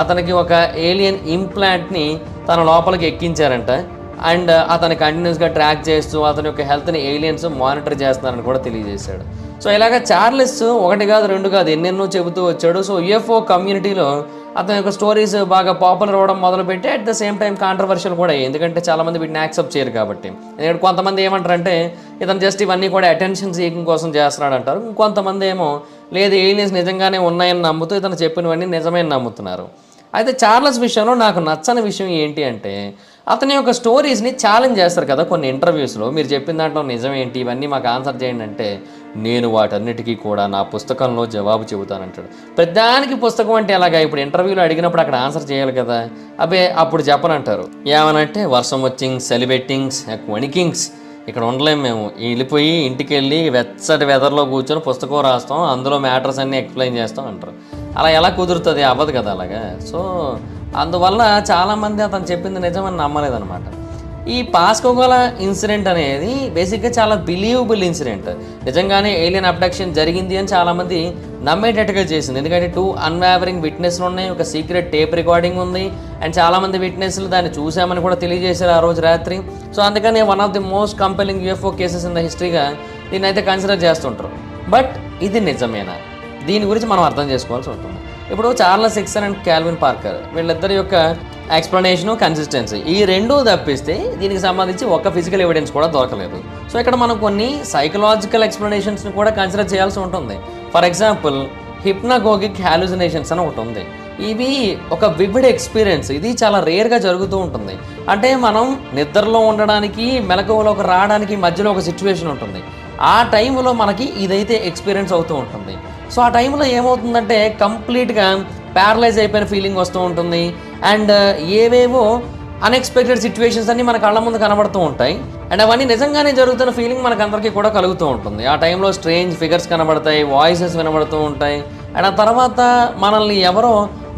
అతనికి ఒక ఏలియన్ ఇంప్లాంట్ని తన లోపలికి ఎక్కించారంట. అండ్ అతను కంటిన్యూస్గా ట్రాక్ చేస్తూ అతని యొక్క హెల్త్ని ఏలియన్స్ మానిటర్ చేస్తున్నారని కూడా తెలియజేశాడు. సో ఇలాగ చార్లెస్ 1 కాదు 2 కాదు ఎన్నెన్నో చెబుతూ వచ్చాడు. సో యూఎఫ్ఓ కమ్యూనిటీలో అతని యొక్క స్టోరీస్ బాగా పాపులర్ అవ్వడం మొదలుపెట్టి at the same time controversial కూడా అయ్యాయి. ఎందుకంటే చాలామంది వీటిని యాక్సెప్ట్ చేయరు కాబట్టి. ఎందుకంటే కొంతమంది ఏమంటారంటే ఇతను జస్ట్ ఇవన్నీ కూడా అటెన్షన్ సీకింగ్ కోసం చేస్తున్నాడు అంటారు. ఇంకొంతమంది ఏమో లేదు ఏలియన్స్ నిజంగానే ఉన్నాయని నమ్ముతూ ఇతను చెప్పినవన్నీ నిజమే నమ్ముతున్నారు. అయితే చార్లెస్ విషయంలో నాకు నచ్చని విషయం ఏంటి అంటే అతని యొక్క స్టోరీస్ని ఛాలెంజ్ చేస్తారు కదా కొన్ని ఇంటర్వ్యూస్లో. మీరు చెప్పిన దాంట్లో నిజం ఏంటి, ఇవన్నీ మాకు ఆన్సర్ చేయండి అంటే నేను వాటన్నిటికీ కూడా నా పుస్తకంలో జవాబు చెబుతానంటాడు. ప్రతిదానికి పుస్తకం అంటే ఎలాగా, ఇప్పుడు ఇంటర్వ్యూలో అడిగినప్పుడు అక్కడ ఆన్సర్ చేయాలి కదా, అబ్బే అప్పుడు చెప్పనంటారు. ఏమనంటే వర్షం వచ్చింగ్, సెలిబెట్టింగ్స్, వణికింగ్స్, ఇక్కడ ఉండలేము మేము, వెళ్ళిపోయి ఇంటికి వెళ్ళి వెచ్చటి వెదర్లో కూర్చొని పుస్తకం రాస్తాం, అందులో మ్యాటర్స్ అన్నీ ఎక్స్ప్లెయిన్ చేస్తాం అంటారు. అలా ఎలా కుదురుతుంది, అవ్వదు కదా అలాగా. సో అందువల్ల చాలామంది అతను చెప్పింది నిజమని నమ్మలేదన్నమాట. ఈ పాస్కోకోలా ఇన్సిడెంట్ అనేది బేసిక్గా చాలా బిలీవబుల్ ఇన్సిడెంట్. నిజంగానే ఏలియన్ అబ్డక్షన్ జరిగింది అని చాలామంది నమ్మేటట్టుగా చేసింది. ఎందుకంటే 2 అన్వావరింగ్ విట్నెస్లు ఉన్నాయి, ఒక సీక్రెట్ టేప్ రికార్డింగ్ ఉంది, అండ్ చాలామంది విట్నెస్లు దాన్ని చూసామని కూడా తెలియజేశారు ఆ రోజు రాత్రి. సో అందుకని one of the most compelling UFO cases in the హిస్టరీగా దీన్ని అయితే కన్సిడర్ చేస్తుంటారు. బట్ ఇది నిజమేనా, దీని గురించి మనం అర్థం చేసుకోవాల్సి ఉంటుంది. ఇప్పుడు చార్లెస్ సిక్సన్ అండ్ కాల్విన్ పార్కర్ వీళ్ళిద్దరి యొక్క ఎక్స్ప్లెనేషను, కన్సిస్టెన్సీ ఈ రెండూ తప్పిస్తే దీనికి సంబంధించి ఒక ఫిజికల్ ఎవిడెన్స్ కూడా దొరకలేదు. సో ఇక్కడ మనం కొన్ని సైకలాజికల్ ఎక్స్ప్లెనేషన్స్ని కూడా కన్సిడర్ చేయాల్సి ఉంటుంది. ఫర్ ఎగ్జాంపుల్ హిప్నాగోగిక్ హాలుసినేషన్స్ అని ఒకటి ఉంది. ఇవి ఒక వివిడ్ ఎక్స్పీరియన్స్, ఇది చాలా రేర్గా జరుగుతూ ఉంటుంది. అంటే మనం నిద్రలో ఉండడానికి మెలకువలోకి రావడానికి మధ్యలో ఒక సిచ్యువేషన్ ఉంటుంది. ఆ టైంలో మనకి ఇదైతే ఎక్స్పీరియన్స్ అవుతూ ఉంటుంది. సో ఆ టైంలో ఏమవుతుందంటే కంప్లీట్గా ప్యారలైజ్ అయిపోయిన ఫీలింగ్ వస్తూ ఉంటుంది. అండ్ ఏవేవో అన్ఎక్స్పెక్టెడ్ సిచ్యువేషన్స్ అన్నీ మన కళ్ళ ముందు కనబడుతూ ఉంటాయి. అండ్ అవన్నీ నిజంగానే జరుగుతున్న ఫీలింగ్ మనకు అందరికీ కూడా కలుగుతూ ఉంటుంది. ఆ టైంలో స్ట్రేంజ్ ఫిగర్స్ కనబడతాయి, వాయిసెస్ వినబడుతూ ఉంటాయి. అండ్ ఆ తర్వాత మనల్ని ఎవరో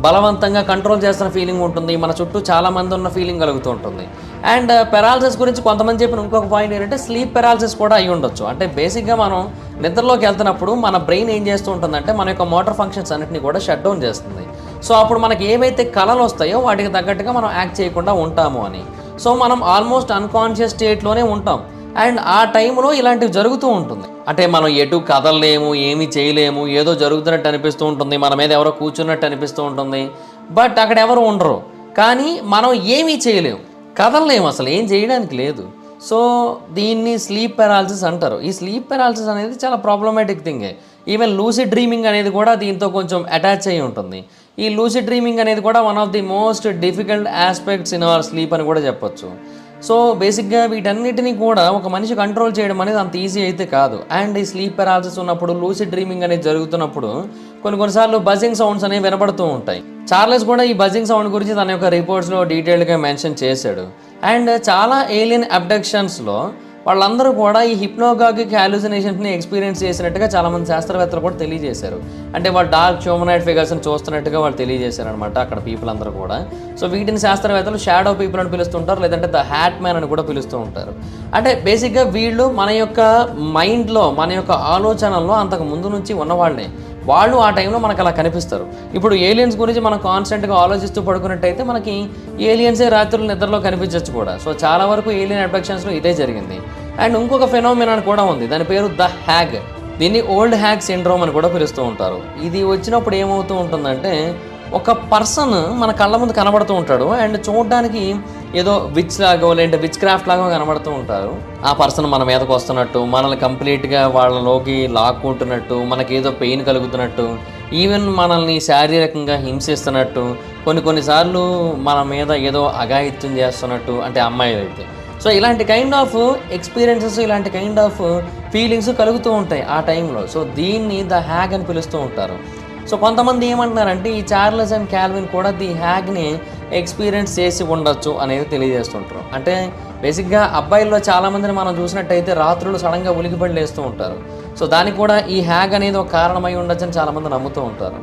బలవంతంగా కంట్రోల్ చేస్తున్న ఫీలింగ్ ఉంటుంది, మన చుట్టూ చాలామంది ఉన్న ఫీలింగ్ కలుగుతూ ఉంటుంది. అండ్ పెరాలసిస్ గురించి కొంతమంది చెప్పిన ఇంకొక పాయింట్ ఏంటంటే స్లీప్ పెరాలసిస్ కూడా అయి ఉండొచ్చు. అంటే బేసిక్గా మనం నిద్రలోకి వెళ్తున్నప్పుడు మన బ్రెయిన్ ఏం చేస్తూ ఉంటుందంటే మన యొక్క మోటార్ ఫంక్షన్స్ అన్నింటినీ కూడా షట్ డౌన్ చేస్తుంది. సో అప్పుడు మనకి ఏవైతే కళలు వస్తాయో వాటికి తగ్గట్టుగా మనం యాక్ట్ చేయకుండా ఉంటాము అని. సో మనం ఆల్మోస్ట్ అన్కాన్షియస్ స్టేట్లోనే ఉంటాం. అండ్ ఆ టైంలో ఇలాంటివి జరుగుతూ ఉంటుంది. అంటే మనం ఎటు కదలలేము, ఏమీ చేయలేము, ఏదో జరుగుతున్నట్టు అనిపిస్తూ ఉంటుంది, మన మీద ఎవరో కూర్చున్నట్టు అనిపిస్తూ ఉంటుంది. బట్ అక్కడ ఎవరు ఉండరు, కానీ మనం ఏమీ చేయలేము, కదలలేము, అసలు ఏం చేయడానికి లేదు. సో దీన్ని స్లీప్ పెరాలసిస్ అంటారు. ఈ స్లీప్ పెరాలసిస్ అనేది చాలా ప్రాబ్లమాటిక్ థింగే. ఈవెన్ లూసిడ్ డ్రీమింగ్ అనేది కూడా దీంతో కొంచెం అటాచ్ అయ్యి ఉంటుంది. ఈ లూసిడ్ డ్రీమింగ్ అనేది కూడా one of the most difficult aspects in our sleep అని కూడా చెప్పొచ్చు. సో బేసిక్గా వీటన్నిటిని కూడా ఒక మనిషి కంట్రోల్ చేయడం అనేది అంత ఈజీ అయితే కాదు. అండ్ ఈ స్లీప్ పెరాలసిస్ ఉన్నప్పుడు, లూసిడ్ డ్రీమింగ్ అనేది జరుగుతున్నప్పుడు కొన్నిసార్లు బజింగ్ సౌండ్స్ అనేవి వినపడుతూ ఉంటాయి. చార్లెస్ కూడా ఈ బజింగ్ సౌండ్ గురించి తన యొక్క రిపోర్ట్స్లో డీటెయిల్గా మెన్షన్ చేశాడు. అండ్ చాలా ఏలియన్ అబ్డక్షన్స్లో వాళ్ళందరూ కూడా ఈ హిప్నోగాగిక్ హాలుసినేషన్స్ని ఎక్స్పీరియన్స్ చేసినట్టుగా చాలామంది శాస్త్రవేత్తలు కూడా తెలియజేశారు. అంటే వాళ్ళు డార్క్ హ్యూమనాయిడ్ ఫిగర్స్ని చూస్తున్నట్టుగా వాళ్ళు తెలియజేశారనమాట అక్కడ పీపుల్ అందరూ కూడా. సో వీటిని శాస్త్రవేత్తలు షాడో పీపుల్ అని పిలుస్తుంటారు, లేదంటే ద హ్యాట్ మ్యాన్ అని కూడా పిలుస్తూ ఉంటారు. అంటే బేసిక్గా వీళ్ళు మన యొక్క మైండ్లో, మన యొక్క ఆలోచనల్లో అంతకు ముందు నుంచి ఉన్నవాళ్ళే. వాళ్ళు ఆ టైంలో మనకు అలా కనిపిస్తారు. ఇప్పుడు ఏలియన్స్ గురించి మనం కాన్స్టెంట్గా ఆలోచిస్తూ పడుకున్నట్టయితే మనకి ఏలియన్సే రాత్రులు నిద్రలో కనిపించవచ్చు కూడా. సో చాలా వరకు ఏలియన్ అబ్డక్షన్స్లో ఇదే జరిగింది. అండ్ ఇంకొక ఫెనోమినాన్ కూడా ఉంది, దాని పేరు ద హ్యాగ్. దీన్ని ఓల్డ్ హ్యాగ్ సిండ్రోమ్ అని కూడా పిలుస్తూ ఉంటారు. ఇది వచ్చినప్పుడు ఏమవుతూ ఉంటుందంటే, ఒక పర్సన్ మన కళ్ళ ముందు కనబడుతూ ఉంటాడు అండ్ చూడడానికి ఏదో విచ్ లాగా, లేదంటే విచ్ క్రాఫ్ట్ లాగా కనబడుతూ ఉంటారు. ఆ పర్సన్ మన మీదకి వస్తున్నట్టు, మనల్ని కంప్లీట్గా వాళ్ళలోకి లాక్కుంటున్నట్టు, మనకి ఏదో పెయిన్ కలుగుతున్నట్టు, ఈవెన్ మనల్ని శారీరకంగా హింసిస్తున్నట్టు, కొన్నిసార్లు మన మీద ఏదో అఘాయిత్యం చేస్తున్నట్టు, అంటే అమ్మాయిలు అయితే. సో ఇలాంటి కైండ్ ఆఫ్ ఎక్స్పీరియన్సెస్, ఇలాంటి కైండ్ ఆఫ్ ఫీలింగ్స్ కలుగుతూ ఉంటాయి ఆ టైంలో. సో దీన్ని ద హ్యాగ్ అని పిలుస్తూ ఉంటారు. సో కొంతమంది ఏమంటున్నారంటే, ఈ చార్లెస్ అండ్ క్యాల్విన్ కూడా ది హ్యాగ్ని ఎక్స్పీరియన్స్ చేసి ఉండొచ్చు అనేది తెలియజేస్తుంటారు. అంటే బేసిక్గా అబ్బాయిల్లో చాలామందిని మనం చూసినట్టయితే రాత్రులు సడన్గా ఉలికిపడి లేస్తూ ఉంటారు. సో దానికి కూడా ఈ హ్యాగ్ అనేది ఒక కారణమై ఉండొచ్చు అని చాలామంది నమ్ముతూ ఉంటారు.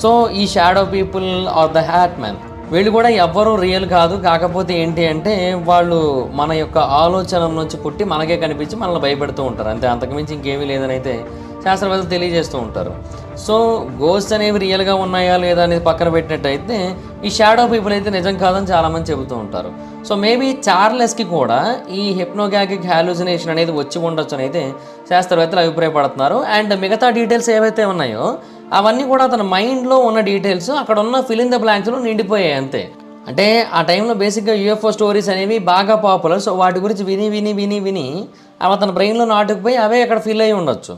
సో ఈ shadow people are the hat man, వీళ్ళు కూడా ఎవ్వరూ రియల్ కాదు. కాకపోతే ఏంటి అంటే, వాళ్ళు మన యొక్క ఆలోచన నుంచి పుట్టి మనకే కనిపించి మనల్ని భయపెడుతూ ఉంటారు అంతే, అంతకుమించి ఇంకేమీ లేదని అయితే శాస్త్రవేత్తలు తెలియజేస్తూ ఉంటారు. సో గోస్ట్ అనేవి రియల్గా ఉన్నాయా లేదా అనేది పక్కన పెట్టినట్టయితే, ఈ షాడో పీపుల్ అయితే నిజం కాదని చాలామంది చెబుతూ ఉంటారు. సో మేబీ చార్లెస్కి కూడా ఈ హిప్నోగాగిక్ హాలుసినేషన్ అనేది వచ్చి ఉండొచ్చు అని అయితే శాస్త్రవేత్తలు అభిప్రాయపడుతున్నారు. అండ్ మిగతా డీటెయిల్స్ ఏవైతే ఉన్నాయో అవన్నీ కూడా అతని మైండ్లో ఉన్న డీటెయిల్స్ అక్కడ ఉన్న ఫిల్ ఇన్ ద బ్లాంక్స్లో నిండిపోయాయి అంతే. అంటే ఆ టైంలో బేసిక్గా యూఎఫ్ఓ స్టోరీస్ అనేవి బాగా పాపులర్. సో వాటి గురించి విని అవి అతని బ్రెయిన్లో నాటుకుపోయి అవే అక్కడ ఫిల్ అయ్యి ఉండొచ్చు.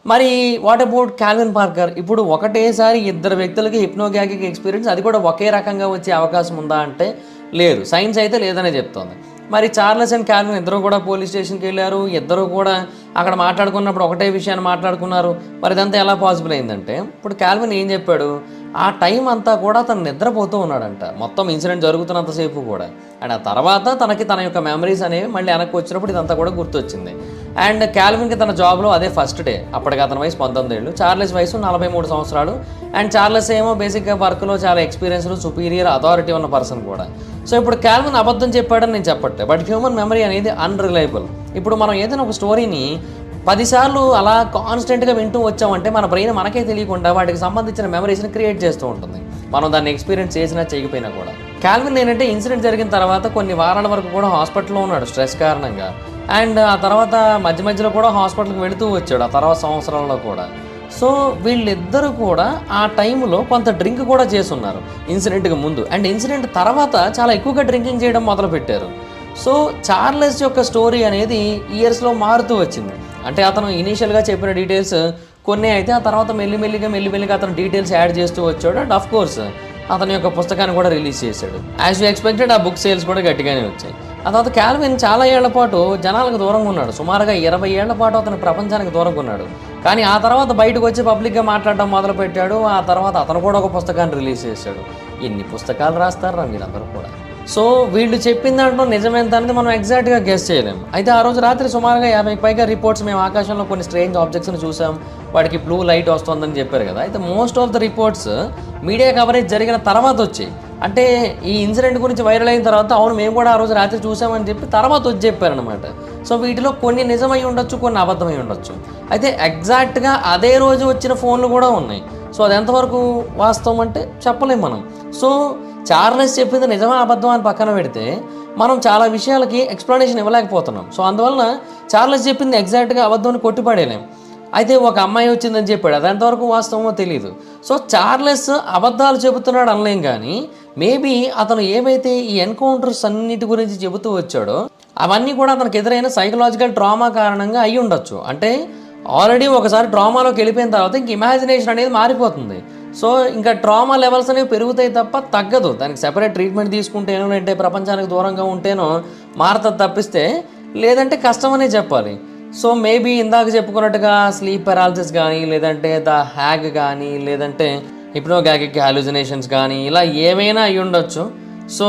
మరి వాట్ అబౌట్ క్యాల్విన్ పార్కర్? ఇప్పుడు ఒకటేసారి ఇద్దరు వ్యక్తులకి హిప్నోగాగిక్ ఎక్స్పీరియన్స్, అది కూడా ఒకే రకంగా వచ్చే అవకాశం ఉందా అంటే లేదు, సైన్స్ అయితే లేదనే చెప్తోంది. మరి చార్లెస్ అండ్ క్యాల్విన్ ఇద్దరు కూడా పోలీస్ స్టేషన్కి వెళ్ళారు, ఇద్దరు కూడా అక్కడ మాట్లాడుకున్నప్పుడు ఒకటే విషయాన్ని మాట్లాడుకున్నారు. మరి ఇదంతా ఎలా పాసిబుల్ అయిందంటే, ఇప్పుడు క్యాల్విన్ ఏం చెప్పాడు, ఆ టైం అంతా కూడా తను నిద్రపోతూ ఉన్నాడంట, మొత్తం ఇన్సిడెంట్ జరుగుతున్నంతసేపు కూడా. అండ్ ఆ తర్వాత తనకి తన యొక్క మెమరీస్ అనేవి మళ్ళీ వెనక్కి వచ్చినప్పుడు ఇదంతా కూడా గుర్తొచ్చింది. అండ్ క్యాల్విన్కి తన జాబ్లో అదే ఫస్ట్ డే. అప్పటికి అతని వయసు 19 ఏళ్ళు, చార్లెస్ వయసు 43 సంవత్సరాలు. అండ్ చార్లెస్ ఏమో బేసిక్గా వర్క్లో చాలా ఎక్స్పీరియన్స్లు, సుపీరియర్ అథారిటీ ఉన్న పర్సన్ కూడా. సో ఇప్పుడు క్యాల్విన్ అబద్ధం చెప్పాడని నేను చెప్పట్లే, బట్ హ్యూమన్ మెమరీ అనేది అన్రిలయబుల్. ఇప్పుడు మనం ఏదైనా ఒక స్టోరీని 10 సార్లు అలా కాన్స్టెంట్గా వింటూ వచ్చామంటే మన బ్రెయిన్ మనకే తెలియకుండా వాటికి సంబంధించిన మెమరీస్ని క్రియేట్ చేస్తూ ఉంటుంది, మనం దాన్ని ఎక్స్పీరియన్స్ చేసినా చేయకపోయినా కూడా. క్యాల్విన్ ఏంటంటే ఇన్సిడెంట్ జరిగిన తర్వాత కొన్ని వారాల వరకు కూడా హాస్పిటల్లో ఉన్నాడు స్ట్రెస్ కారణంగా. అండ్ ఆ తర్వాత మధ్యలో కూడా హాస్పిటల్కి వెళుతూ వచ్చాడు ఆ తర్వాత సంవత్సరాల్లో కూడా. సో వీళ్ళిద్దరూ కూడా ఆ టైంలో కొంత డ్రింక్ కూడా చేస్తున్నారు ఇన్సిడెంట్కి ముందు. అండ్ ఇన్సిడెంట్ తర్వాత చాలా ఎక్కువగా డ్రింకింగ్ చేయడం మొదలుపెట్టారు. సో చార్లెస్ యొక్క స్టోరీ అనేది ఇయర్స్లో మారుతూ వచ్చింది. అంటే అతను ఇనీషియల్గా చెప్పిన డీటెయిల్స్ కొన్ని అయితే, ఆ తర్వాత మెల్లిమెల్లిగా అతను డీటెయిల్స్ యాడ్ చేస్తూ వచ్చాడు. అండ్ ఆఫ్ కోర్స్ అతని యొక్క పుస్తకాన్ని కూడా రిలీజ్ చేశాడు. యాజ్ యూ ఎక్స్పెక్టెడ్ ఆ బుక్ సేల్స్ కూడా గట్టిగానే వచ్చాయి. ఆ తర్వాత క్యాల్విన్ చాలా ఏళ్ల పాటు జనాలకు దూరంగా ఉన్నాడు, సుమారుగా 20 ఏళ్ల పాటు అతను ప్రపంచానికి దూరంగా ఉన్నాడు. కానీ ఆ తర్వాత బయటకు వచ్చి పబ్లిక్గా మాట్లాడడం మొదలుపెట్టాడు. ఆ తర్వాత అతను కూడా ఒక పుస్తకాన్ని రిలీజ్ చేశాడు. ఎన్ని పుస్తకాలు రాస్తారా మీరందరూ కూడా. సో వీళ్ళు చెప్పిన దాంట్లో నిజమేంత అనేది మనం ఎగ్జాక్ట్గా గెస్ చేయలేము. అయితే ఆ రోజు రాత్రి సుమారుగా 50కి పైగా రిపోర్ట్స్, మేము ఆకాశంలో కొన్ని స్ట్రేంజ్ ఆబ్జెక్ట్స్ని చూసాం, వాటికి బ్లూ లైట్ వస్తుందని చెప్పారు కదా. అయితే most of the reports media coverage జరిగిన తర్వాత వచ్చాయి. అంటే ఈ ఇన్సిడెంట్ గురించి వైరల్ అయిన తర్వాత అవును మేము కూడా ఆ రోజు రాత్రి చూసామని చెప్పి తర్వాత వచ్చి చెప్పారనమాట. సో వీటిలో కొన్ని నిజమై ఉండొచ్చు, కొన్ని అబద్ధమై ఉండొచ్చు. అయితే ఎగ్జాక్ట్గా అదే రోజు వచ్చిన ఫోన్లు కూడా ఉన్నాయి. సో అది ఎంతవరకు వాస్తవం అంటే చెప్పలేం మనం. సో చార్లెస్ చెప్పింది నిజమా అబద్ధం అని పక్కన పెడితే మనం చాలా విషయాలకి ఎక్స్ప్లెనేషన్ ఇవ్వలేకపోతున్నాం. సో అందువలన చార్లెస్ చెప్పింది ఎగ్జాక్ట్గా అబద్ధం అని కొట్టిపడేయలేం. అయితే ఒక అమ్మాయి వచ్చిందని చెప్పాడు, అది ఎంతవరకు వాస్తవమో తెలియదు. సో చార్లెస్ అబద్ధాలు చెబుతున్నాడు అనలేం, కానీ మేబీ అతను ఏవైతే ఈ ఎన్కౌంటర్స్ అన్నిటి గురించి చెబుతూ వచ్చాడో అవన్నీ కూడా అతనికి ఎదురైన సైకలాజికల్ ట్రామా కారణంగా అయి ఉండొచ్చు. అంటే ఆల్రెడీ ఒకసారి ట్రామాలోకి వెళ్ళిపోయిన తర్వాత ఇంక ఇమాజినేషన్ అనేది మారిపోతుంది. సో ఇంకా ట్రామా లెవెల్స్ అనేవి పెరుగుతాయి తప్ప తగ్గదు. దానికి సెపరేట్ ట్రీట్మెంట్ తీసుకుంటేనో లేదంటే ప్రపంచానికి దూరంగా ఉంటేనో మారుతుంది తప్పిస్తే, లేదంటే కష్టమనే చెప్పాలి. సో మేబీ ఇందాక చెప్పుకున్నట్టుగా స్లీప్ పెరాలసిస్ కానీ, లేదంటే ద హ్యాగ్ కానీ, లేదంటే హిప్నోగాగిక్ హాలుజినేషన్స్ కానీ, ఇలా ఏమైనా అయి ఉండొచ్చు. సో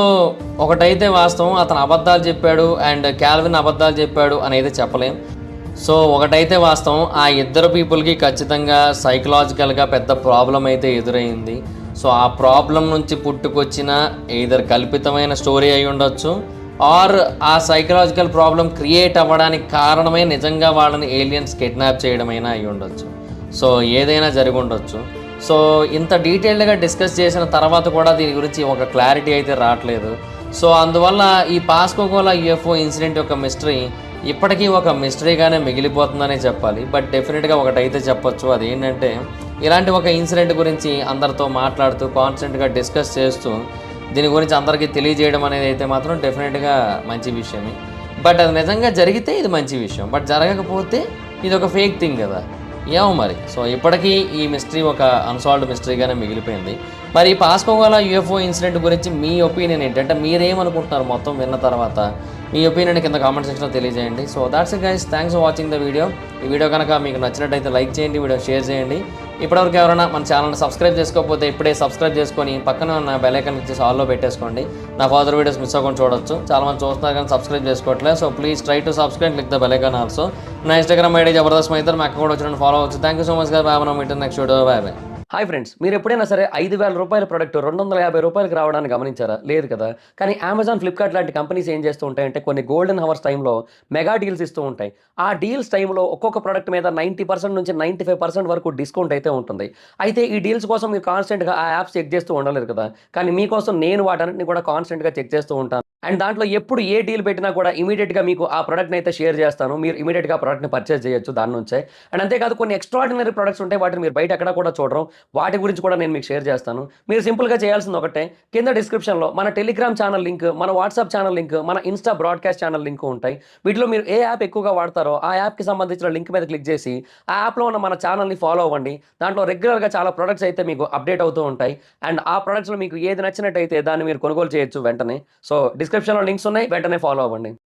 ఒకటైతే వాస్తవం, అతను అబద్ధాలు చెప్పాడు అండ్ క్యాల్విన్ అబద్ధాలు చెప్పాడు అనేది చెప్పలేం. సో ఒకటైతే వాస్తవం, ఆ ఇద్దరు పీపుల్కి ఖచ్చితంగా సైకలాజికల్గా పెద్ద ప్రాబ్లం అయితే ఎదురైంది. సో ఆ ప్రాబ్లం నుంచి పుట్టుకొచ్చిన ఏదర్ కల్పితమైన స్టోరీ అయి ఉండొచ్చు, ఆర్ ఆ సైకలాజికల్ ప్రాబ్లం క్రియేట్ అవ్వడానికి కారణమే నిజంగా వాళ్ళని ఏలియన్స్ కిడ్నాప్ చేయడమైనా అయి ఉండొచ్చు. సో ఏదైనా జరిగి ఉండొచ్చు. సో ఇంత డీటెయిల్డ్గా డిస్కస్ చేసిన తర్వాత కూడా దీని గురించి ఒక క్లారిటీ అయితే రావట్లేదు. సో అందువల్ల ఈ పాస్కోగోలా యూఎఫ్ఓ ఇన్సిడెంట్ యొక్క మిస్టరీ ఇప్పటికీ ఒక మిస్టరీగానే మిగిలిపోతుందనే చెప్పాలి. బట్ డెఫినెట్గా ఒకటైతే చెప్పొచ్చు, అదేంటంటే ఇలాంటి ఒక ఇన్సిడెంట్ గురించి అందరితో మాట్లాడుతూ కాన్స్టెంట్గా డిస్కస్ చేస్తూ దీని గురించి అందరికీ తెలియజేయడం అనేది అయితే మాత్రం డెఫినెట్గా మంచి విషయమే. బట్ అది నిజంగా జరిగితే ఇది మంచి విషయం, బట్ జరగకపోతే ఇది ఒక ఫేక్ థింగ్ కదా, ఏమో మరి. సో ఇప్పటికీ ఈ మిస్టరీ ఒక అన్సాల్వ్డ్ మిస్టరీగానే మిగిలిపోయింది. మరి ఈ పాస్కోగోలా యూఎఫ్ఓ ఇన్సిడెంట్ గురించి మీ ఒపీనియన్ ఏంటంటే మీరేమనుకుంటున్నారు మొత్తం విన్న తర్వాత? మీ ఒపీనియన్ కింద కామెంట్ సెక్షన్లో తెలియజేయండి. So that's it guys, thanks for watching the video. ఈ వీడియో కనుక మీకు నచ్చినట్టయితే లైక్ చేయండి, వీడియో షేర్ చేయండి. ఇప్పటివరకు ఎవరైనా మన ఛానల్ని సబ్స్క్రైబ్ చేసుకోకపోతే ఇప్పుడే సబ్స్క్రైబ్ చేసుకొని పక్కన ఉన్న బెల్ ఐకాన్ ఇచ్చేసి ఆల్లో పెట్టేసుకోండి. నా ఫర్దర్ వీడియోస్ మిస్ అవ్వకుండా చూడొచ్చు. చాలామంది చూస్తున్నారు కానీ సబ్స్క్రైబ్ చేసుకోవట్లేదు. So please try to subscribe, click the bell icon also. నా ఇన్స్టాగ్రామ్ ఐడి జబర్దస్త్ మైతర్, మా అక్క కూడా వచ్చిన ఫాలో అవచ్చు. థ్యాంక్ యూ సో మచ్ గా. బాయ్, మనం మీటర్ next video. Bye bye. Hi friends, మీరు ఎప్పుడైనా సరే 5,000 రూపాయల ప్రోడక్ట్ 250 రూపాయలకి రావడానికి గమనించారా? లేదు కదా. కానీ అమెజాన్, ఫ్లిప్కార్ట్ లాంటి కంపెనీస్ ఏం చేస్తూ ఉంటాయంటే కొన్ని గోల్డెన్ హవర్స్ టైంలో మెగా డీల్స్ ఇస్తూ ఉంటాయి. ఆ డీల్స్ టైంలో ఒక్కొక్క ప్రోడక్ట్ మీద 90% నుంచి 95% వరకు డిస్కౌంట్ అయితే ఉంటుంది. అయితే ఈ డీల్స్ కోసం మీరు కాన్స్టెంట్గా ఆ యాప్స్ చెక్ చేస్తూ ఉండలేరు కదా. కానీ మీకోసం నేను వాటన్నిటిని కూడా కాన్స్టెంట్గా చెక్ చేస్తూ ఉంటాను. అండ్ దాంట్లో ఎప్పుడు ఏ డీల్ పెట్టినా కూడా ఇమీడియట్గా మీకు ఆ ప్రోడక్ట్ని అయితే షేర్ చేస్తాను. మీరు ఇమీడియట్గా ఆ ప్రోడక్ట్ని పర్చేస్ చేయొచ్చు దాని నుంచే. అండ్ అంతేకాదు కొన్ని ఎక్స్ట్రాడినరీ ప్రొడక్ట్స్ ఉంటాయి, వాటిని మీరు బయట ఎక్కడ కూడా చూడరు. వాటి గురించి కూడా నేను మీకు షేర్ చేస్తాను. మీరు సింపుల్గా చేయాల్సింది ఒకటే, కింద డిస్క్రిప్షన్లో మన టెలిగ్రామ్ ఛానల్ లింక్, మన వాట్సాప్ ఛానల్ లింక్, మన ఇన్స్టా బ్రాడ్కాస్ట్ ఛానల్ లింక్ ఉంటాయి. వీటిలో మీరు ఏ యాప్ ఎక్కువగా వాడతారో ఆ యాప్కి సంబంధించిన లింక్ మీద క్లిక్ చేసి ఆ యాప్లో ఉన్న మన ఛానల్ని ఫాలో అవ్వండి. దాంట్లో రెగ్యులర్గా చాలా ప్రొడక్ట్స్ అయితే మీకు అప్డేట్ అవుతూ ఉంటాయి. అండ్ ఆ ప్రొడక్ట్స్లో మీకు ఏది నచ్చినట్టయితే దాన్ని మీరు కొనుగోలు చేయొచ్చు వెంటనే. సో డిస్క్రిప్షన్లో లింక్స్ ఉన్నాయి, వెంటనే ఫాలో అవ్వండి.